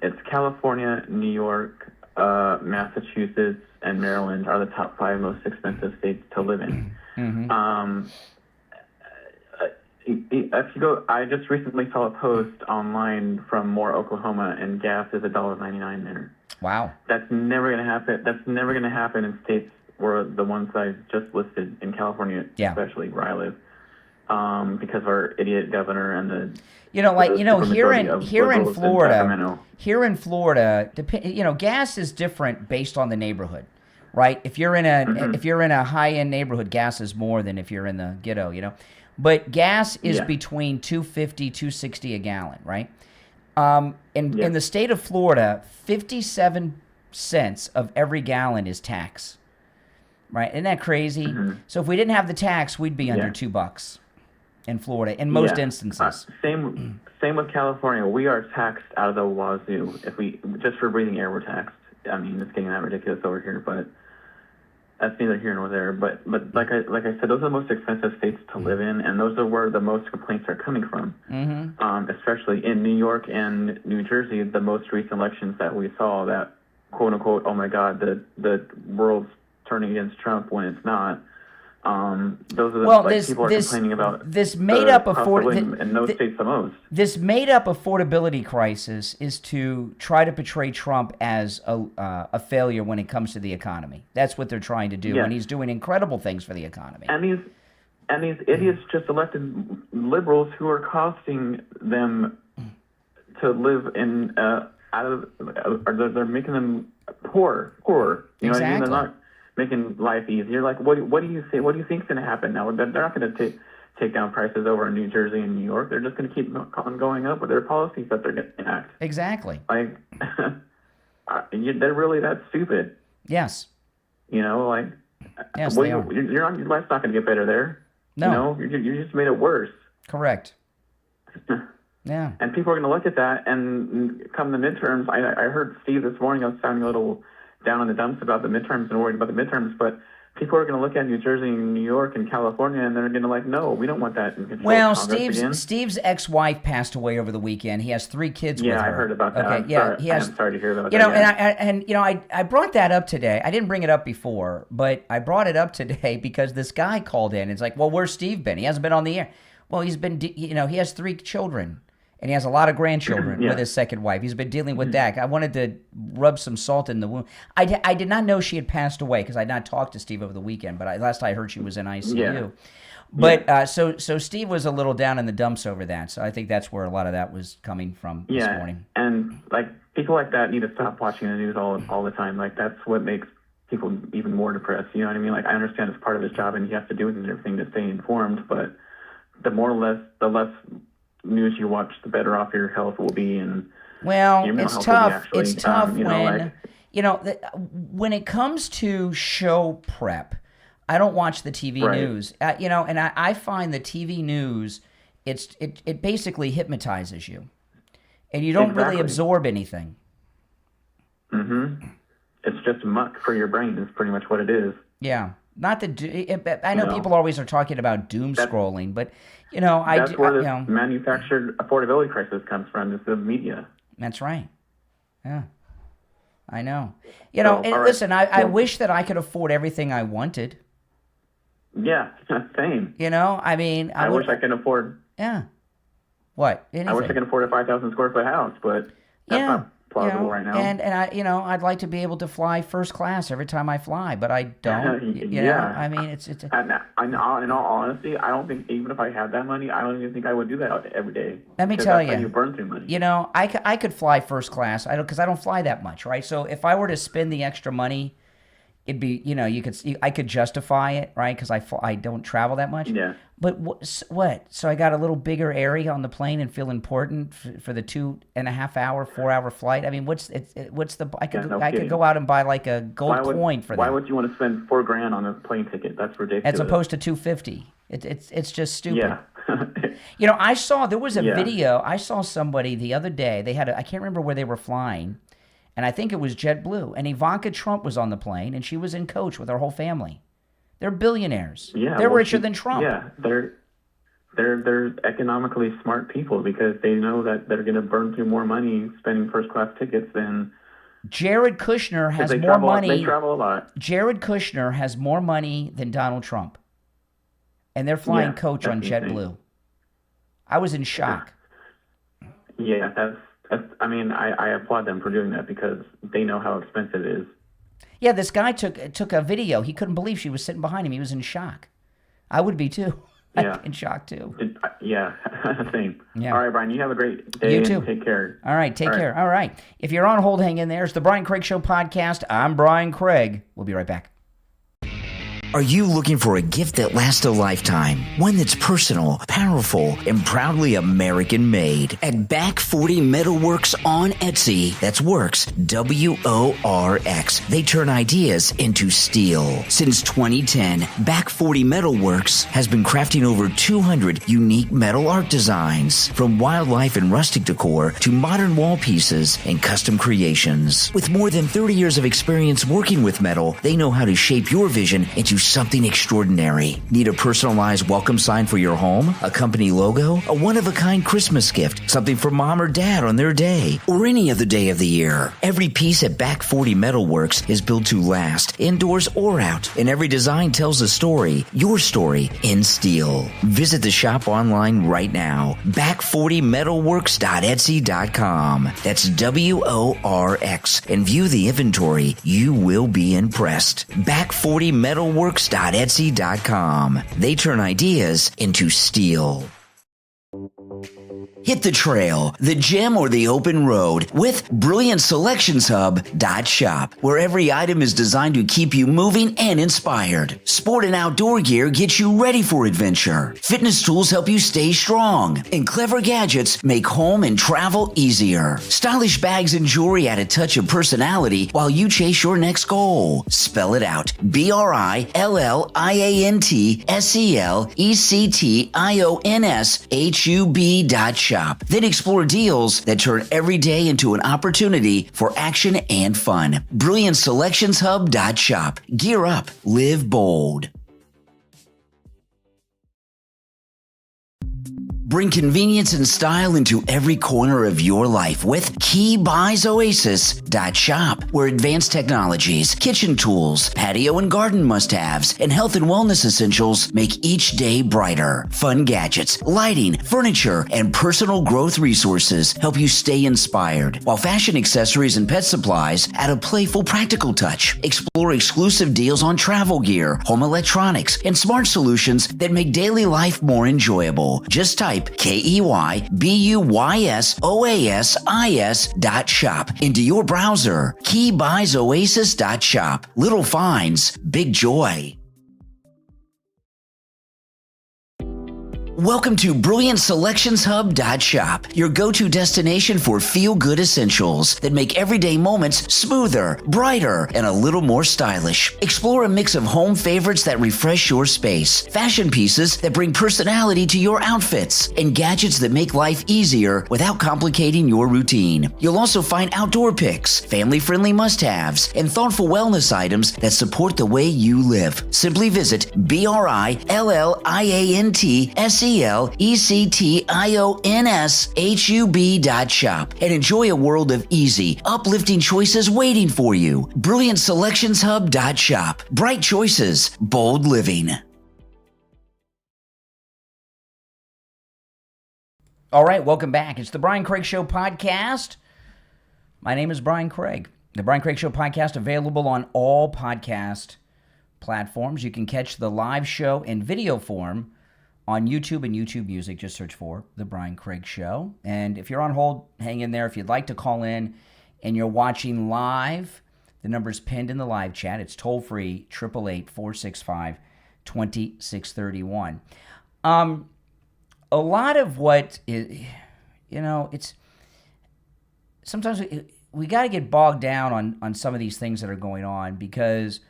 [SPEAKER 9] it's California, New York, Massachusetts, and Maryland are the top 5 most expensive states to live in. Mm-hmm. If you go, I just recently saw a post online from Moore, Oklahoma, and gas is $1.99 there.
[SPEAKER 1] Wow.
[SPEAKER 9] That's never going to happen. That's never going to happen in states where the ones I just listed in California, especially where I live, because of our idiot governor and the.
[SPEAKER 1] Here in Florida, gas is different based on the neighborhood, right? If you're in a high-end neighborhood, gas is more than if you're in the ghetto, But gas is between $2.50, $2.60 a gallon, right? In the state of Florida, 57 cents of every gallon is tax, right? Isn't that crazy? Mm-hmm. So if we didn't have the tax, we'd be under $2 in Florida in most instances.
[SPEAKER 9] Same with California. We are taxed out of the wazoo. Just for breathing air, we're taxed. I mean, it's getting that ridiculous over here, but that's neither here nor there. But like I said, those are the most expensive states to live in, and those are where the most complaints are coming from. Mm-hmm. Especially in New York and New Jersey, the most recent elections that we saw, that quote unquote, oh my God, the world's turning against Trump when it's not. Those are people are complaining about
[SPEAKER 1] this made up
[SPEAKER 9] affordability in those states the most.
[SPEAKER 1] This made up affordability crisis is to try to portray Trump as a failure when it comes to the economy. That's what they're trying to do, and he's doing incredible things for the economy.
[SPEAKER 9] And these idiots just elected liberals who are costing them to live in they're making them poorer. You know what I mean? They're not making life easier. Like, what do you say? What do you think is going to happen now? They're not going to take down prices over in New Jersey and New York. They're just going to keep on going up with their policies that they're going to enact.
[SPEAKER 1] Exactly.
[SPEAKER 9] Like, they're really that stupid.
[SPEAKER 1] Yes.
[SPEAKER 9] You know, like,
[SPEAKER 1] yes, they are.
[SPEAKER 9] Your life's not going to get better there.
[SPEAKER 1] No.
[SPEAKER 9] You know, you just made it worse.
[SPEAKER 1] Correct. Yeah.
[SPEAKER 9] And people are going to look at that, and come the midterms. I heard Steve this morning. I was sounding a little down in the dumps about the midterms and worried about the midterms, but people are going to look at New Jersey and New York and California, and they're going to like, no, we don't want that in control.
[SPEAKER 1] Well,
[SPEAKER 9] of Congress again.
[SPEAKER 1] Steve's ex-wife passed away over the weekend. He has 3 kids with her.
[SPEAKER 9] Yeah, I heard about that.
[SPEAKER 1] Okay,
[SPEAKER 9] I'm sorry to hear about that.
[SPEAKER 1] You know, and I brought that up today. I didn't bring it up before, but I brought it up today because this guy called in. It's like, well, where's Steve been? He hasn't been on the air. Well, he's been, he has 3 children. And he has a lot of grandchildren with his second wife. He's been dealing with that. I wanted to rub some salt in the wound. I did not know she had passed away because I had not talked to Steve over the weekend, but last I heard she was in ICU. Yeah. But so Steve was a little down in the dumps over that. So I think that's where a lot of that was coming from this morning.
[SPEAKER 9] And like people like that need to stop watching the news all the time. Like that's what makes people even more depressed. You know what I mean? Like I understand it's part of his job and he has to do it and everything to stay informed, but the less news you watch, the better off your health will be. And
[SPEAKER 1] it's tough. It's tough when it comes to show prep. I don't watch the TV news, and I find the TV news, it basically hypnotizes you, and you don't really absorb anything.
[SPEAKER 9] Mm-hmm. It's just muck for your brain. Is pretty much what it is.
[SPEAKER 1] Yeah. Not the. I know people always are talking about doom scrolling, but
[SPEAKER 9] that's where this manufactured affordability crisis comes from. Is the media.
[SPEAKER 1] That's right. Yeah, I know. Listen, I wish that I could afford everything I wanted.
[SPEAKER 9] Yeah, same.
[SPEAKER 1] I mean,
[SPEAKER 9] I wish I could afford.
[SPEAKER 1] Yeah. What? Anything.
[SPEAKER 9] I wish I could afford a 5,000 square foot house, but that's not plausible right now.
[SPEAKER 1] And I'd like to be able to fly first class every time I fly, but I don't. I mean, it's.
[SPEAKER 9] In all honesty, I don't think even if I had that money, I don't even think I would do that every day.
[SPEAKER 1] Let me tell you,
[SPEAKER 9] you burn through money.
[SPEAKER 1] I could fly first class. Because I don't fly that much, right? So if I were to spend the extra money, it'd be I could justify it, right? Because I don't travel that much.
[SPEAKER 9] Yeah.
[SPEAKER 1] But what? So I got a little bigger area on the plane and feel important for the 2.5 hour, 4 hour flight. I mean, what's the? I could go out and buy like a gold coin for that.
[SPEAKER 9] Why would you want to spend $4,000 on a plane ticket? That's ridiculous.
[SPEAKER 1] As opposed to $250. It's just stupid.
[SPEAKER 9] Yeah.
[SPEAKER 1] I saw there was a video. I saw somebody the other day. They had I can't remember where they were flying, and I think it was JetBlue. And Ivanka Trump was on the plane, and she was in coach with her whole family. They're billionaires.
[SPEAKER 9] Yeah,
[SPEAKER 1] they're richer than Trump.
[SPEAKER 9] Yeah, they're economically smart people because they know that they're going to burn through more money spending first class tickets than.
[SPEAKER 1] Jared Kushner has more money.
[SPEAKER 9] They travel a lot.
[SPEAKER 1] Jared Kushner has more money than Donald Trump, and they're flying coach on JetBlue. I was in shock.
[SPEAKER 9] Yeah, that's. I mean, I applaud them for doing that because they know how expensive it is.
[SPEAKER 1] Yeah, this guy took a video. He couldn't believe she was sitting behind him. He was in shock. I would be too.
[SPEAKER 9] Yeah.
[SPEAKER 1] In shock too.
[SPEAKER 9] Same.
[SPEAKER 1] Yeah.
[SPEAKER 9] All right, Brian, you have a great day.
[SPEAKER 1] You too.
[SPEAKER 9] And take care.
[SPEAKER 1] All right, take care. All right. If you're on hold, hang in there. It's the Brian Craig Show podcast. I'm Brian Craig. We'll be right back.
[SPEAKER 6] Are you looking for a gift that lasts a lifetime? One that's personal, powerful, and proudly American-made. At Back 40 Metalworks on Etsy, that's Works, W-O-R-X. They turn ideas into steel. Since 2010, Back 40 Metalworks has been crafting over 200 unique metal art designs, from wildlife and rustic decor to modern wall pieces and custom creations. With more than 30 years of experience working with metal, they know how to shape your vision into something extraordinary. Need a personalized welcome sign for your home? A company logo? A one-of-a-kind Christmas gift? Something for mom or dad on their day? Or any other day of the year? Every piece at Back 40 Metalworks is built to last, indoors or out, and every design tells a story, your story, in steel. Visit the shop online right now, back40metalworks.etsy.com. That's W-O-R-X, and view the inventory. You will be impressed. Back40metalworks.etsy.com. They turn ideas into steel. Hit the trail, the gym, or the open road with BrilliantSelectionsHub.shop, where every item is designed to keep you moving and inspired. Sport and outdoor gear gets you ready for adventure. Fitness tools help you stay strong. And clever gadgets make home and travel easier. Stylish bags and jewelry add a touch of personality while you chase your next goal. Spell it out. BrilliantSelectionshub.shop. Then explore deals that turn every day into an opportunity for action and fun. BrilliantSelectionsHub.shop. Gear up. Live bold. Bring convenience and style into every corner of your life with KeyBuysOasis.shop, where advanced technologies, kitchen tools, patio and garden must-haves, and health and wellness essentials make each day brighter. Fun gadgets, lighting, furniture, and personal growth resources help you stay inspired, while fashion accessories and pet supplies add a playful, practical touch. Explore exclusive deals on travel gear, home electronics, and smart solutions that make daily life more enjoyable. Just type KeyBuysOasis.shop into your browser. KeyBuysOasis.shop. Little finds, big joy. Welcome to BrilliantSelectionsHub.shop, your go-to destination for feel-good essentials that make everyday moments smoother, brighter, and a little more stylish. Explore a mix of home favorites that refresh your space, fashion pieces that bring personality to your outfits, and gadgets that make life easier without complicating your routine. You'll also find outdoor picks, family-friendly must-haves, and thoughtful wellness items that support the way you live. Simply visit BrilliantSelectionshub.shop and enjoy a world of easy, uplifting choices waiting for you. BrilliantSelectionsHub.shop. Bright choices, bold living.
[SPEAKER 1] All right, welcome back. It's the Brian Craig Show podcast. My name is Brian Craig. The Brian Craig Show podcast available on all podcast platforms. You can catch the live show in video form on YouTube and YouTube Music. Just search for The Brian Craig Show. And if you're on hold, hang in there. If you'd like to call in and you're watching live, the number's pinned in the live chat. It's toll-free, 888-465-2631. A lot of what is, it's sometimes we got to get bogged down on some of these things that are going on, because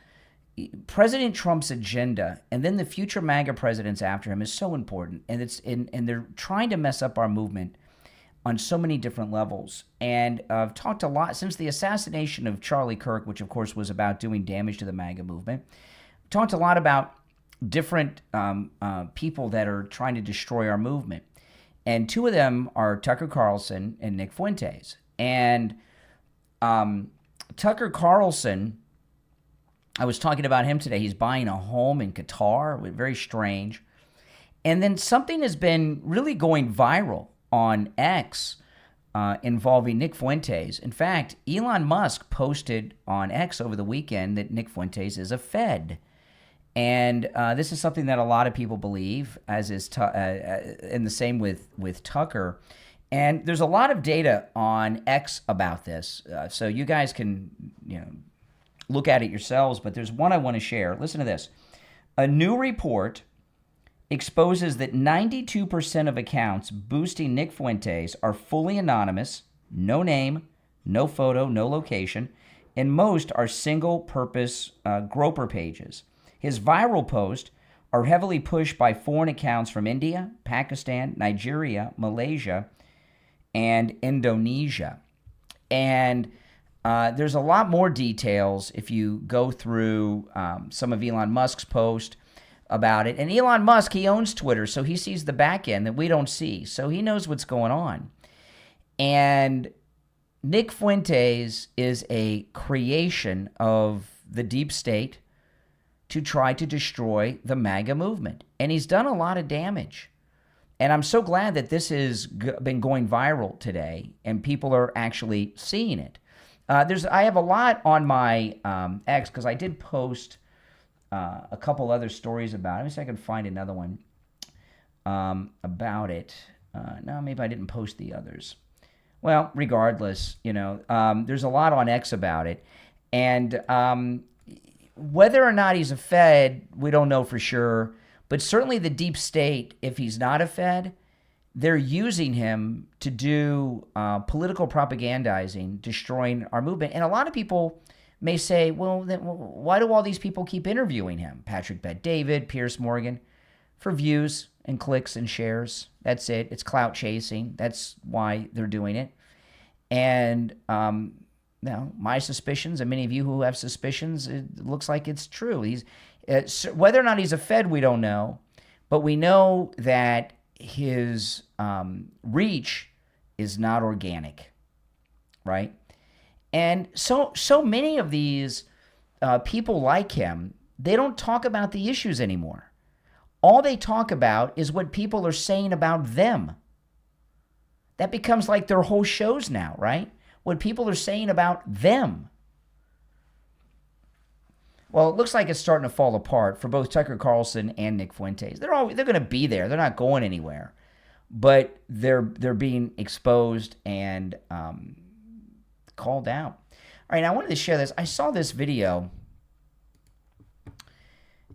[SPEAKER 1] President Trump's agenda and then the future MAGA presidents after him is so important, and they're trying to mess up our movement on so many different levels. And I've talked a lot since the assassination of Charlie Kirk, which of course was about doing damage to the MAGA movement. Talked a lot about different people that are trying to destroy our movement, and two of them are Tucker Carlson and Nick Fuentes. And Tucker Carlson, I was talking about him today. He's buying a home in Qatar. Very strange. And then something has been really going viral on X involving Nick Fuentes. In fact, Elon Musk posted on X over the weekend that Nick Fuentes is a Fed. And this is something that a lot of people believe, as is and the same with Tucker. And there's a lot of data on X about this. So you guys can, look at it yourselves, but there's one I want to share. Listen to this. A new report exposes that 92% of accounts boosting Nick Fuentes are fully anonymous, no name, no photo, no location, and most are single-purpose groper pages. His viral posts are heavily pushed by foreign accounts from India, Pakistan, Nigeria, Malaysia, and Indonesia. And there's a lot more details if you go through some of Elon Musk's posts about it. And Elon Musk, he owns Twitter, so he sees the back end that we don't see. So he knows what's going on. And Nick Fuentes is a creation of the deep state to try to destroy the MAGA movement. And he's done a lot of damage. And I'm so glad that this has been going viral today and people are actually seeing it. I have a lot on my X, because I did post a couple other stories about it. Let me see if I can find another one about it. No, maybe I didn't post the others. Well, regardless, there's a lot on X about it. And whether or not he's a Fed, we don't know for sure. But certainly the deep state, if he's not a Fed, they're using him to do political propagandizing, destroying our movement. And a lot of people may say, well, then why do all these people keep interviewing him? Patrick Bet-David, Piers Morgan, for views and clicks and shares. That's it. It's clout chasing. That's why they're doing it. And now, my suspicions, and many of you who have suspicions, it looks like it's true. Whether or not he's a Fed, we don't know. But we know that his reach is not organic, right? And so many of these people like him, they don't talk about the issues anymore. All they talk about is what people are saying about them. That becomes like their whole shows now, right? What people are saying about them. Well, it looks like it's starting to fall apart for both Tucker Carlson and Nick Fuentes. They're going to be there. They're not going anywhere. But they're being exposed and called out. All right, I wanted to share this. I saw this video,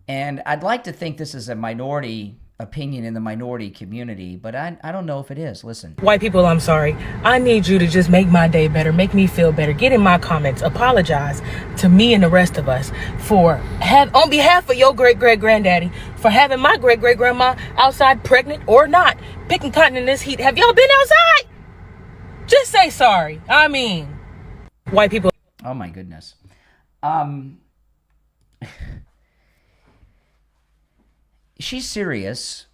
[SPEAKER 1] and I'd like to think this is a minority opinion in the minority community, but I don't know if it is. Listen.
[SPEAKER 10] White people, I'm sorry. I need you to just make my day better, make me feel better, get in my comments, apologize to me and the rest of us on behalf of your great-great-granddaddy, for having my great-great-grandma outside pregnant or not, picking cotton in this heat. Have y'all been outside? Just say sorry. I mean, white people.
[SPEAKER 1] Oh my goodness. She's serious.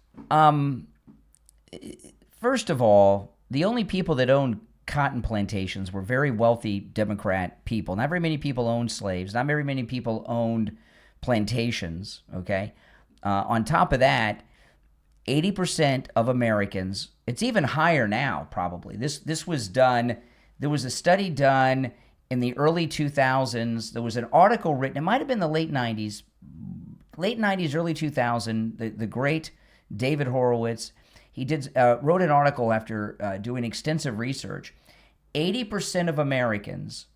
[SPEAKER 1] First of all, the only people that owned cotton plantations were very wealthy Democrat people. Not very many people owned slaves. Not very many people owned plantations, okay? On top of that, 80% of Americans, it's even higher now probably. This was done, there was a study done in the early 2000s. There was an article written, it might have been the late 90s, early 2000, the great David Horowitz, he wrote an article after doing extensive research. 80% of Americans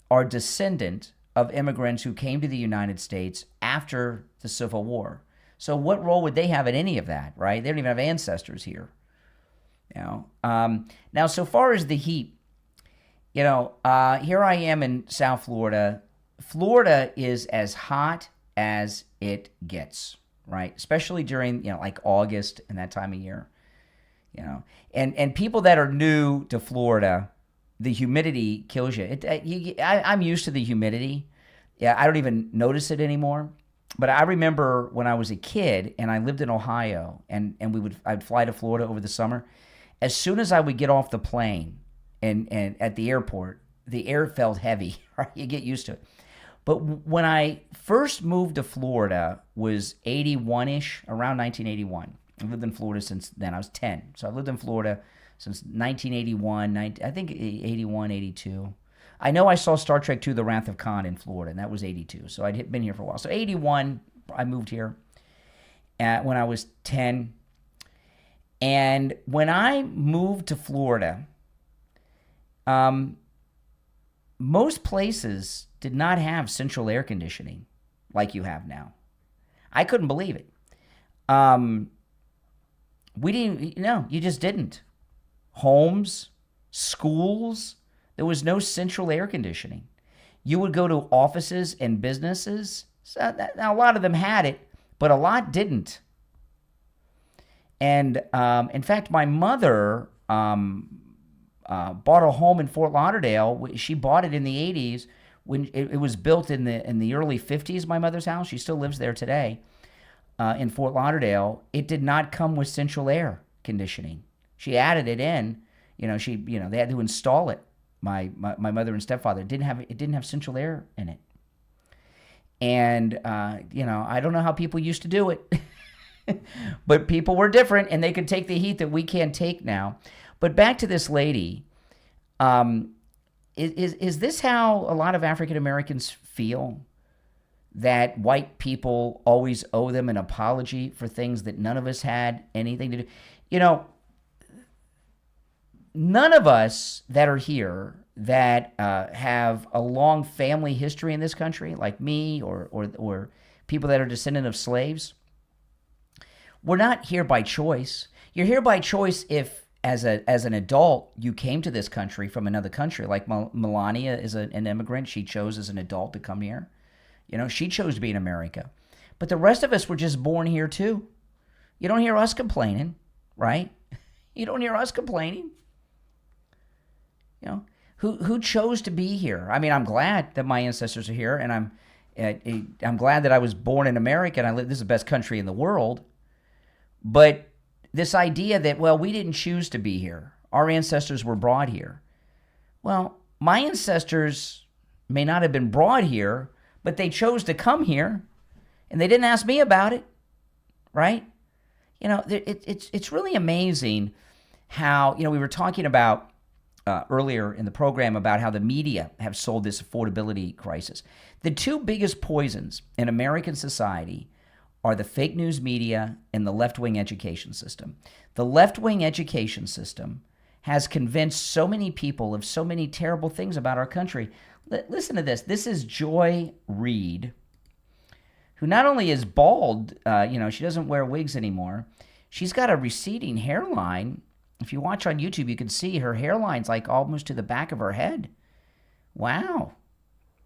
[SPEAKER 1] are descendant of immigrants who came to the United States after the Civil War. So what role would they have in any of that, right? They don't even have ancestors here. Now, so far as the heat, here I am in South Florida. Florida is as hot as it gets, right? Especially during, like August and that time of year, and people that are new to Florida, the humidity kills you. I'm used to the humidity. Yeah, I don't even notice it anymore. But I remember when I was a kid and I lived in Ohio and I'd fly to Florida over the summer. As soon as I would get off the plane and at the airport, the air felt heavy, right? You get used to it. But when I first moved to Florida was 81-ish, around 1981. I lived in Florida since then. I was 10. So I lived in Florida since 1981, I think 81, 82. I know I saw Star Trek II, The Wrath of Khan in Florida, and that was 82. So I'd been here for a while. So 81, I moved here when I was 10. And when I moved to Florida, most places did not have central air conditioning like you have now. I couldn't believe it. We didn't, you just didn't. Homes, schools, there was no central air conditioning. You would go to offices and businesses. Now, a lot of them had it, but a lot didn't. And in fact, my mother bought a home in Fort Lauderdale. She bought it in the 80s when it was built in the early 50s, my mother's house. She still lives there today in Fort Lauderdale. It did not come with central air conditioning. She added it in. They had to install it. My mother and stepfather it didn't have central air in it. And I don't know how people used to do it. But people were different, and they could take the heat that we can't take now. But back to this lady, is this how a lot of African Americans feel? That white people always owe them an apology for things that none of us had anything to do? none of us that are here that have a long family history in this country, like me or people that are descendant of slaves, we're not here by choice. You're here by choice if, as an adult, you came to this country from another country. Like Melania is an immigrant. She chose as an adult to come here. You know, she chose to be in America. But the rest of us were just born here too. You don't hear us complaining, right? You don't hear us complaining. You know, who chose to be here? I mean, I'm glad that my ancestors are here, and I'm glad that I was born in America, and this is the best country in the world. But this idea that, well, we didn't choose to be here. Our ancestors were brought here. Well, my ancestors may not have been brought here, but they chose to come here, and they didn't ask me about it, right? You know, it's really amazing how, you know, we were talking about earlier in the program about how the media have sold this affordability crisis. The two biggest poisons in American society are the fake news media and the left-wing education system. The left-wing education system has convinced so many people of so many terrible things about our country. Listen to this. This is Joy Reid, who not only is bald, she doesn't wear wigs anymore. She's got a receding hairline. If you watch on YouTube, you can see her hairline's like almost to the back of her head. Wow.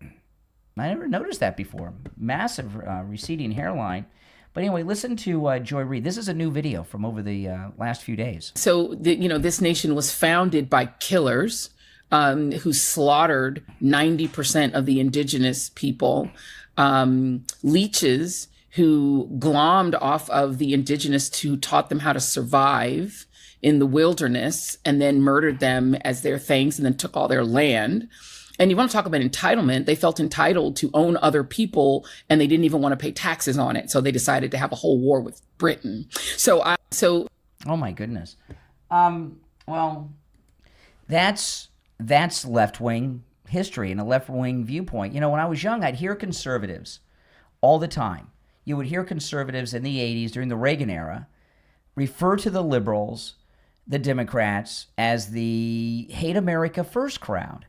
[SPEAKER 1] I never noticed that before. Massive receding hairline. But anyway, listen to Joy Reid. This is a new video from over the last few days.
[SPEAKER 11] So, this nation was founded by killers who slaughtered 90% of the indigenous people, leeches who glommed off of the indigenous who taught them how to survive in the wilderness and then murdered them as their things and then took all their land. And you want to talk about entitlement, they felt entitled to own other people and they didn't even want to pay taxes on it. So they decided to have a whole war with Britain. Oh
[SPEAKER 1] my goodness. Well, that's left-wing history and a left-wing viewpoint. You know, when I was young, I'd hear conservatives all the time. You would hear conservatives in the 80s during the Reagan era refer to the liberals, the Democrats, as the hate America first crowd.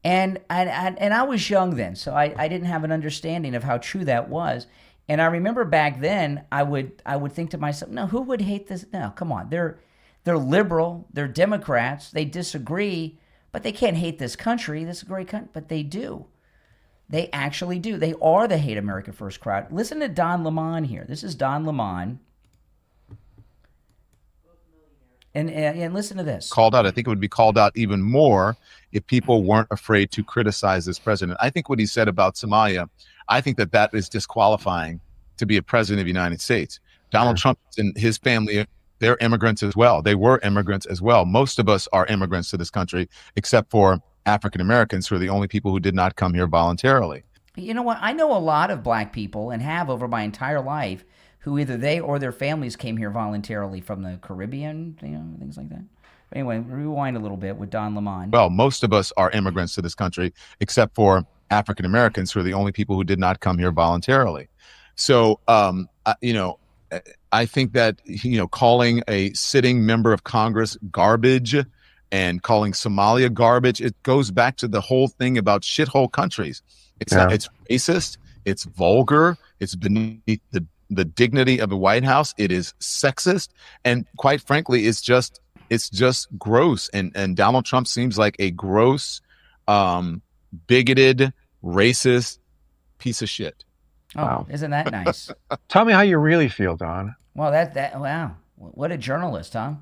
[SPEAKER 1] And I was young then, so I didn't have an understanding of how true that was. And I remember back then, I would think to myself, no, who would hate this? No, come on. They're liberal, they're Democrats, they disagree, but they can't hate this country. This is a great country. But they do. They actually do. They are the hate America first crowd. Listen to Don Lemon here. This is Don Lemon. And listen to this.
[SPEAKER 12] Called out. I think it would be called out even more if people weren't afraid to criticize this president. I think what he said about Somalia, I think that is disqualifying to be a president of the United States. Donald Trump and his family, they're immigrants as well. They were immigrants as well. Most of us are immigrants to this country, except for African Americans, who are the only people who did not come here voluntarily.
[SPEAKER 1] You know what? I know a lot of black people and have over my entire life who either they or their families came here voluntarily from the Caribbean, things like that. But anyway, rewind a little bit with Don Lemon.
[SPEAKER 12] Well, most of us are immigrants to this country, except for African Americans, who are the only people who did not come here voluntarily. So, I think that, calling a sitting member of Congress garbage and calling Somalia garbage, it goes back to the whole thing about shithole countries. It's racist, it's vulgar, it's beneath the dignity of the White House. It is sexist, and quite frankly, it's just gross. And Donald Trump seems like a gross, bigoted, racist piece of shit.
[SPEAKER 1] Oh, wow. Isn't that nice?
[SPEAKER 13] Tell me how you really feel, Don.
[SPEAKER 1] Well, wow, what a journalist, huh?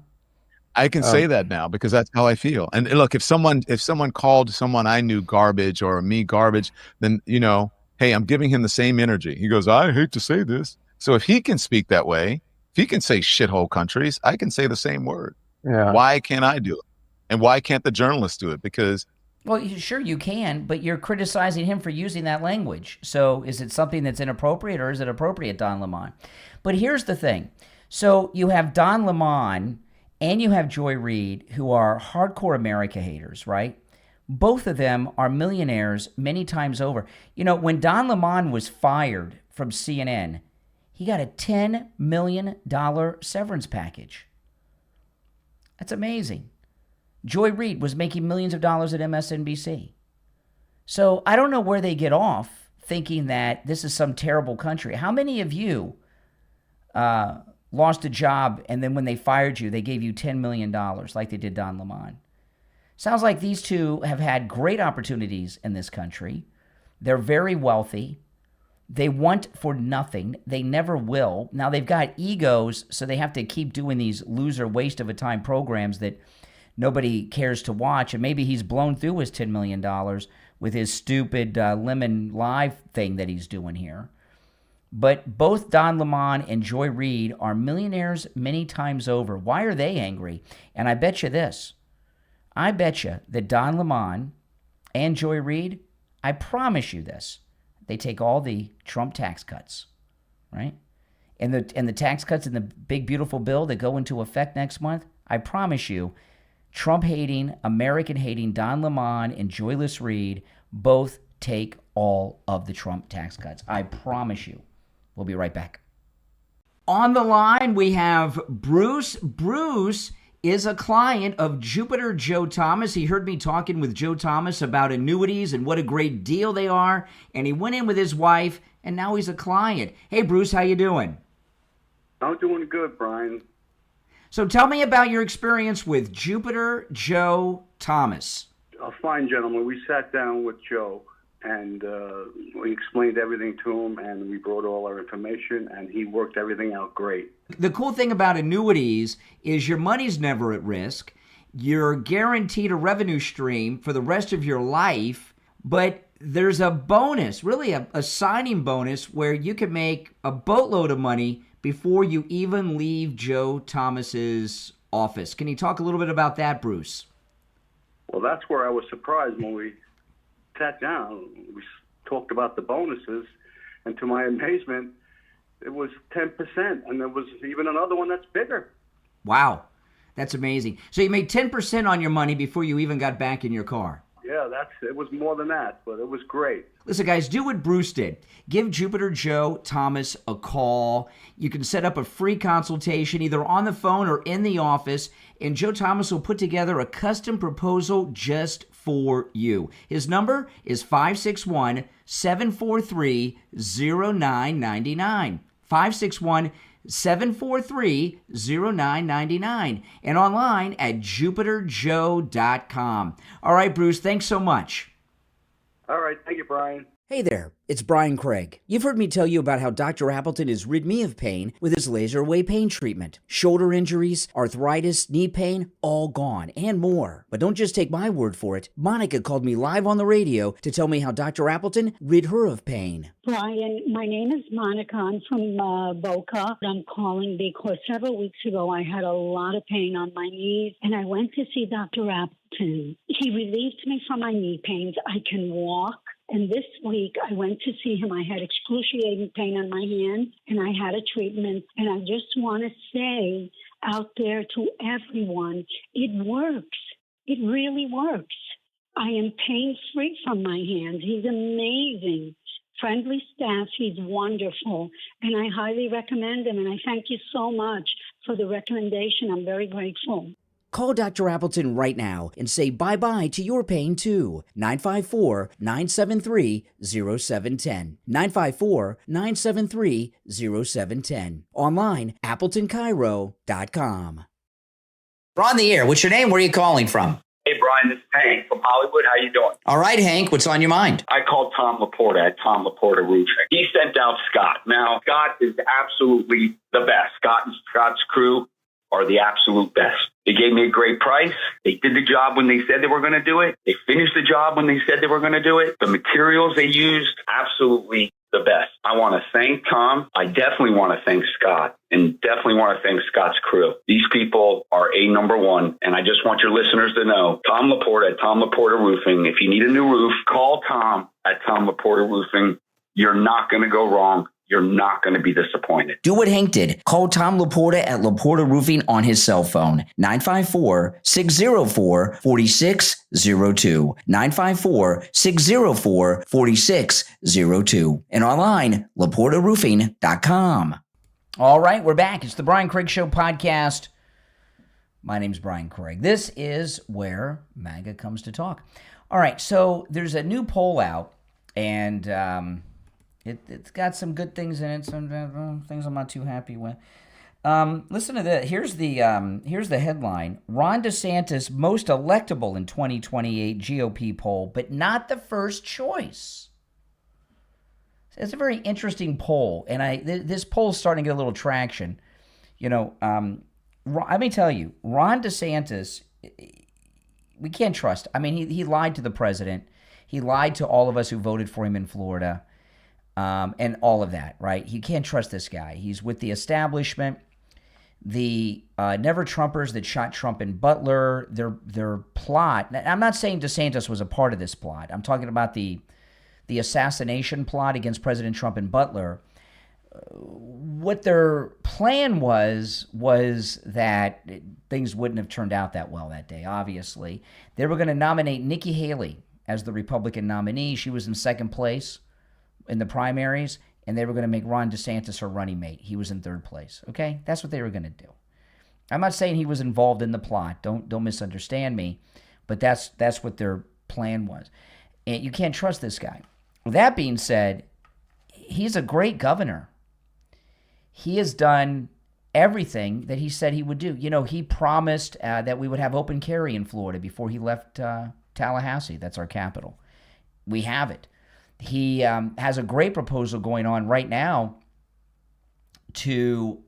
[SPEAKER 12] I can say that now because that's how I feel. And look, if someone called someone I knew garbage or me garbage, then hey, I'm giving him the same energy. He goes, I hate to say this. So if he can speak that way, if he can say shithole countries, I can say the same word. Yeah. Why can't I do it? And why can't the journalists do it? Because
[SPEAKER 1] well, sure you can, but you're criticizing him for using that language. So is it something that's inappropriate or is it appropriate, Don Lemon? But here's the thing. So you have Don Lemon and you have Joy Reid, who are hardcore America haters, right? Both of them are millionaires many times over. When Don Lemon was fired from CNN, he got a $10 million severance package. That's amazing. Joy Reid was making millions of dollars at MSNBC. So I don't know where they get off thinking that this is some terrible country. How many of you lost a job and then when they fired you, they gave you $10 million like they did Don Lemon? Sounds like these two have had great opportunities in this country. They're very wealthy. They want for nothing. They never will. Now, they've got egos, so they have to keep doing these loser waste of a time programs that nobody cares to watch. And maybe he's blown through his $10 million with his stupid Lemon Live thing that he's doing here. But both Don Lemon and Joy Reid are millionaires many times over. Why are they angry? And I bet you this. I bet you that Don Lemon and Joy Reid, I promise you this, they take all the Trump tax cuts, right? And the tax cuts in the big, beautiful bill that go into effect next month, I promise you, Trump-hating, American-hating Don Lemon and Joyless Reid both take all of the Trump tax cuts. I promise you. We'll be right back. On the line, we have Bruce. Bruce is a client of Jupiter Joe Thomas. He heard me talking with Joe Thomas about annuities and what a great deal they are, and he went in with his wife, and now he's a client. Hey, Bruce, how you doing?
[SPEAKER 14] I'm doing good, Brian.
[SPEAKER 1] So tell me about your experience with Jupiter Joe Thomas.
[SPEAKER 14] A fine gentleman. We sat down with Joe, and we explained everything to him, and we brought all our information, and he worked everything out great.
[SPEAKER 1] The cool thing about annuities is your money's never at risk. You're guaranteed a revenue stream for the rest of your life, but there's a bonus, really a signing bonus, where you can make a boatload of money before you even leave Joe Thomas's office. Can you talk a little bit about that, Bruce?
[SPEAKER 14] Well, that's where I was surprised when we sat down. We talked about the bonuses, and to my amazement, it was 10%, and there was even another one that's bigger.
[SPEAKER 1] Wow, that's amazing. So you made 10% on your money before you even got back in your car.
[SPEAKER 14] Yeah, it was more than that, but it was great.
[SPEAKER 1] Listen, guys, do what Bruce did. Give Jupiter Joe Thomas a call. You can set up a free consultation either on the phone or in the office, and Joe Thomas will put together a custom proposal just for you. His number is 561-743-0999. 561-743-0999 and online at jupiterjoe.com. All right, Bruce, thanks so much.
[SPEAKER 14] All right, thank you, Brian.
[SPEAKER 1] Hey there, it's Brian Craig. You've heard me tell you about how Dr. Appleton has rid me of pain with his laser away pain treatment. Shoulder injuries, arthritis, knee pain, all gone, and more. But don't just take my word for it. Monica called me live on the radio to tell me how Dr. Appleton rid her of pain.
[SPEAKER 15] Brian, my name is Monica. I'm from Boca. I'm calling because several weeks ago I had a lot of pain on my knees, and I went to see Dr. Appleton. He relieved me from my knee pains. I can walk. And this week, I went to see him. I had excruciating pain on my hand, and I had a treatment. And I just want to say out there to everyone, it works. It really works. I am pain-free from my hand. He's amazing. Friendly staff. He's wonderful. And I highly recommend him. And I thank you so much for the recommendation. I'm very grateful.
[SPEAKER 1] Call Dr. Appleton right now and say bye-bye to your pain, too. 954-973-0710. 954-973-0710. Online, AppletonCairo.com. We're on the air. What's your name? Where are you calling from?
[SPEAKER 16] Hey, Brian, this is Hank from Hollywood. How you doing?
[SPEAKER 1] All right, Hank. What's on your mind?
[SPEAKER 16] I called Tom Laporta at Tom Laporta Roofing. He sent out Scott. Now, Scott is absolutely the best. Scott and Scott's crew are the absolute best. They gave me a great price. They did the job when they said they were going to do it. They finished the job when they said they were going to do it. The materials they used, absolutely the best. I want to thank Tom. I definitely want to thank Scott, and definitely want to thank Scott's crew. These people are number one, and I just want your listeners to know, Tom Laporta at Tom Laporta Roofing. If you need a new roof, call Tom at Tom Laporta Roofing. You're not going to go wrong. You're not going to be disappointed.
[SPEAKER 1] Do what Hank did. Call Tom Laporta at Laporta Roofing on his cell phone, 954-604-4602, 954-604-4602, and online, laportaroofing.com. All right, we're back. It's the Brian Craig Show podcast. My name's Brian Craig. This is where MAGA comes to talk. All right, so there's a new poll out, and it's got some good things in it, some things I'm not too happy with. Listen to this. Here's the headline. Ron DeSantis most electable in 2028 GOP poll, but not the first choice. It's a very interesting poll, and this poll is starting to get a little traction. Let me tell you, Ron DeSantis, we can't trust. I mean, he lied to the president. He lied to all of us who voted for him in Florida, and all of that, right? You can't trust this guy. He's with the establishment. The Never Trumpers that shot Trump and Butler, their plot. I'm not saying DeSantis was a part of this plot. I'm talking about the assassination plot against President Trump and Butler. What their plan was that things wouldn't have turned out that well that day, obviously. They were going to nominate Nikki Haley as the Republican nominee. She was in second place in the primaries, and they were going to make Ron DeSantis her running mate. He was in third place, okay? That's what they were going to do. I'm not saying he was involved in the plot. Don't misunderstand me, but that's what their plan was. And you can't trust this guy. That being said, he's a great governor. He has done everything that he said he would do. He promised that we would have open carry in Florida before he left Tallahassee. That's our capital. We have it. He has a great proposal going on right now to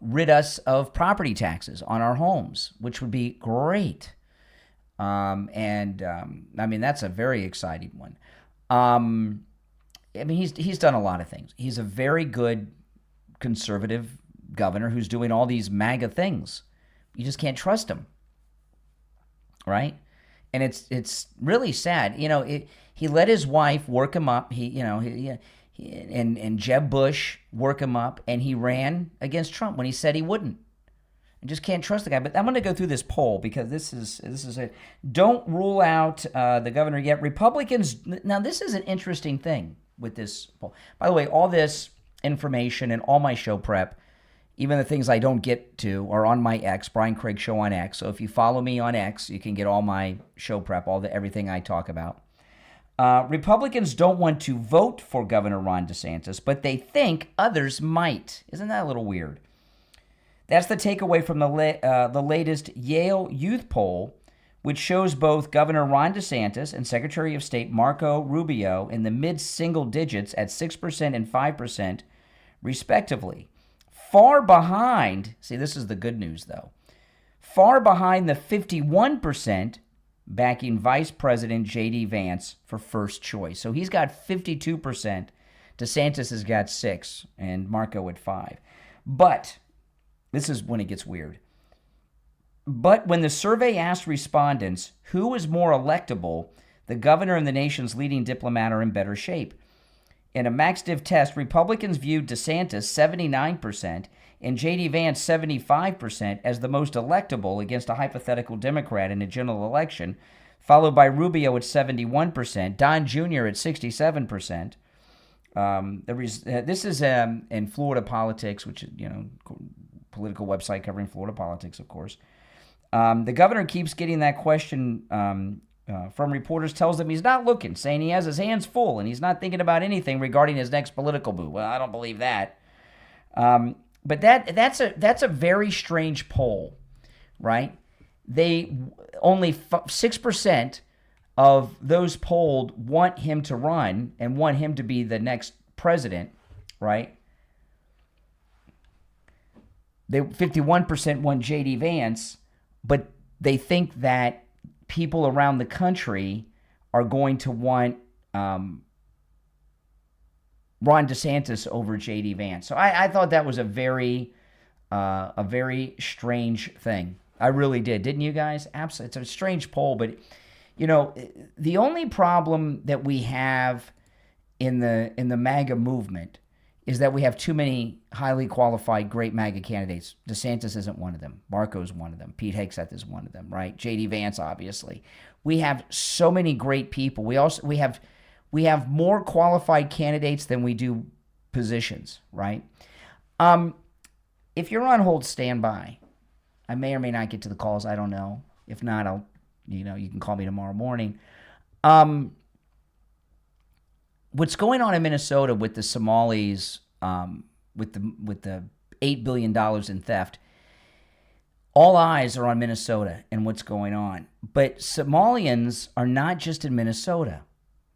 [SPEAKER 1] rid us of property taxes on our homes, which would be great. I mean, that's a very exciting one. I mean, he's done a lot of things. He's a very good conservative governor who's doing all these MAGA things. You just can't trust him, right? And it's really sad. He let his wife work him up. And Jeb Bush work him up, and he ran against Trump when he said he wouldn't. I just can't trust the guy. But I'm going to go through this poll because this is it. Don't rule out the governor yet. Republicans. Now, this is an interesting thing with this poll. By the way, all this information and all my show prep, even the things I don't get to, are on my X, Brian Craig Show on X. So if you follow me on X, you can get all my show prep, everything I talk about. Republicans don't want to vote for Governor Ron DeSantis, but they think others might. Isn't that a little weird? That's the takeaway from the latest Yale Youth Poll, which shows both Governor Ron DeSantis and Secretary of State Marco Rubio in the mid-single digits at 6% and 5%, respectively. Far behind, see, this is the good news, though, far behind the 51% backing Vice President J.D. Vance for first choice. So he's got 52%. DeSantis has got 6%, and Marco at 5%. But this is when it gets weird. But when the survey asked respondents who is more electable, the governor and the nation's leading diplomat are in better shape. In a MaxDiv test, Republicans viewed DeSantis 79% and J.D. Vance 75% as the most electable against a hypothetical Democrat in a general election, followed by Rubio at 71%, Don Jr. at 67%. This is in Florida Politics, which is, political website covering Florida politics, of course. The governor keeps getting that question from reporters, tells them he's not looking, saying he has his hands full and he's not thinking about anything regarding his next political move. Well, I don't believe that. But that's a very strange poll, right? They only 6% of those polled want him to run and want him to be the next president, right? 51% want J.D. Vance, but they think that people around the country are going to want Ron DeSantis over J.D. Vance. So I thought that was a very strange thing. I really did. Didn't you guys? Absolutely. It's a strange poll, but the only problem that we have in the MAGA movement is that we have too many highly qualified, great MAGA candidates. DeSantis isn't one of them. Marco's one of them. Pete Hegseth is one of them, right? J.D. Vance, obviously. We have so many great people. We have more qualified candidates than we do positions, right? If you're on hold, stand by. I may or may not get to the calls. I don't know. If not, you can call me tomorrow morning. What's going on in Minnesota with the Somalis, with the $8 billion in theft, all eyes are on Minnesota and what's going on. But Somalians are not just in Minnesota.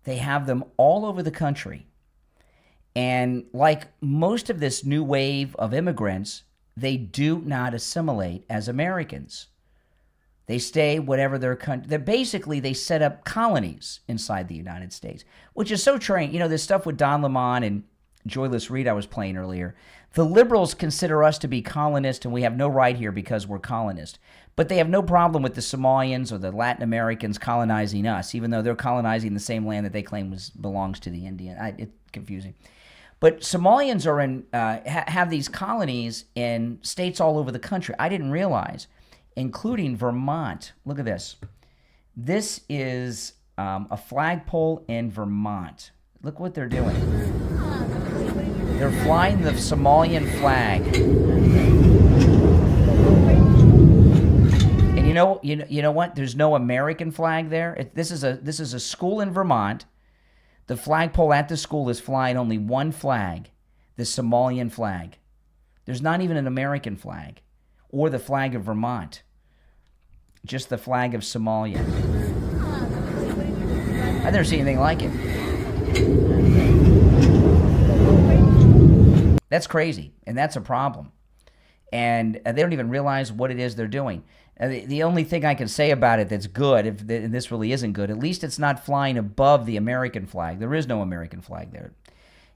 [SPEAKER 1] They have them all over the country. And like most of this new wave of immigrants, they do not assimilate as Americans. They stay whatever their country. They set up colonies inside the United States, which is so strange. This stuff with Don Lemon and Joyless Reed I was playing earlier. The liberals consider us to be colonists, and we have no right here because we're colonists. But they have no problem with the Somalians or the Latin Americans colonizing us, even though they're colonizing the same land that they claim belongs to the Indian. It's confusing. But Somalians are have these colonies in states all over the country. I didn't realize, including Vermont. Look at this. This is a flagpole in Vermont. Look what they're doing. They're flying the Somalian flag. And you know what? There's no American flag there. This is a school in Vermont. The flagpole at the school is flying only one flag, the Somalian flag. There's not even an American flag or the flag of Vermont. Just the flag of Somalia. I've never seen anything like it. That's crazy, and that's a problem. And they don't even realize what it is they're doing. The only thing I can say about it that's good, and this really isn't good, at least it's not flying above the American flag. There is no American flag there.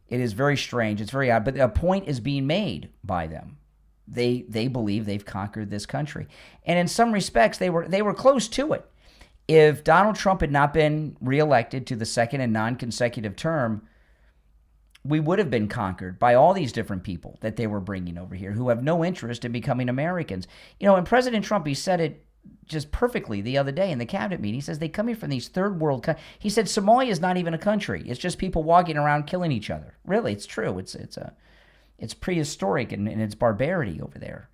[SPEAKER 1] It is very strange. It's very odd. But a point is being made by them. They believe they've conquered this country. And in some respects, they were close to it. If Donald Trump had not been reelected to the second and non-consecutive term, we would have been conquered by all these different people that they were bringing over here who have no interest in becoming Americans. And President Trump, he said it just perfectly the other day in the cabinet meeting. He says they come here from these third world countries. He said Somalia is not even a country. It's just people walking around killing each other. Really, it's true. It's prehistoric in its barbarity over there,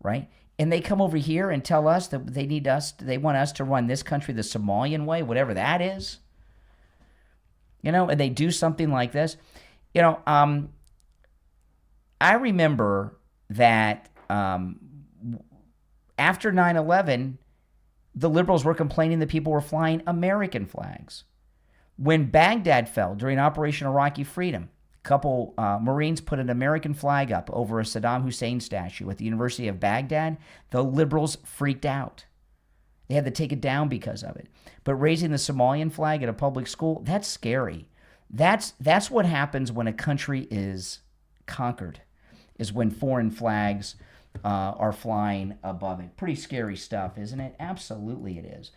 [SPEAKER 1] right? And they come over here and tell us that they want us to run this country the Somalian way, whatever that is. And they do something like this. I remember that after 9/11, the liberals were complaining that people were flying American flags. When Baghdad fell during Operation Iraqi Freedom, a couple Marines put an American flag up over a Saddam Hussein statue at the University of Baghdad. The liberals freaked out. They had to take it down because of it. But raising the Somalian flag at a public school, that's scary. That's what happens when a country is conquered, is when foreign flags are flying above it. Pretty scary stuff, isn't it? Absolutely it is.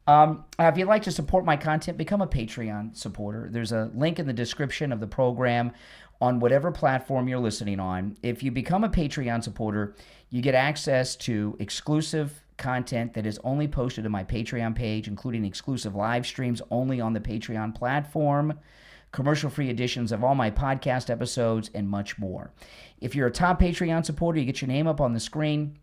[SPEAKER 1] If you'd like to support my content, become a Patreon supporter. There's a link in the description of the program on whatever platform you're listening on. If you become a Patreon supporter, you get access to exclusive content that is only posted to my Patreon page, including exclusive live streams only on the Patreon platform, commercial-free editions of all my podcast episodes, and much more. If you're a top Patreon supporter, you get your name up on the screen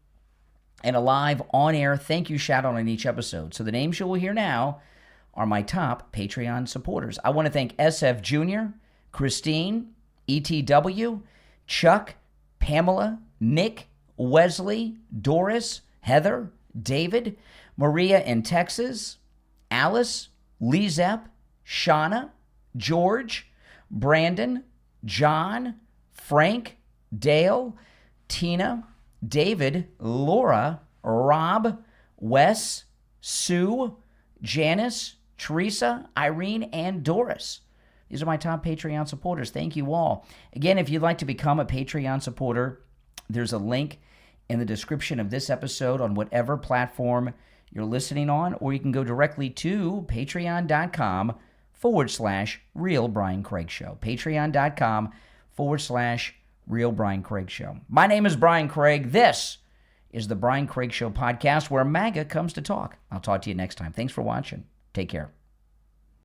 [SPEAKER 1] and a live on-air thank you shout-out on each episode. So the names you will hear now are my top Patreon supporters. I want to thank SFjr, Christine, ETW, Chuck, Pamela, Nick, Wesley, Doris, Heather, David, Maria in Texas, Alice, LeeZep, Shawna, George, Brandon, John, Frank, Dale, Tina, David, Laura, Rob, Wes, Sue, Janice, Teresa, Irene, and Doris. These are my top Patreon supporters. Thank you all. Again, if you'd like to become a Patreon supporter, there's a link in the description of this episode on whatever platform you're listening on, or you can go directly to patreon.com/Real Brian Craig Show. Patreon.com/Real Brian Craig Show. My name is Brian Craig. This is the Brian Craig Show podcast, where MAGA comes to talk. I'll talk to you next time. Thanks for watching. Take care.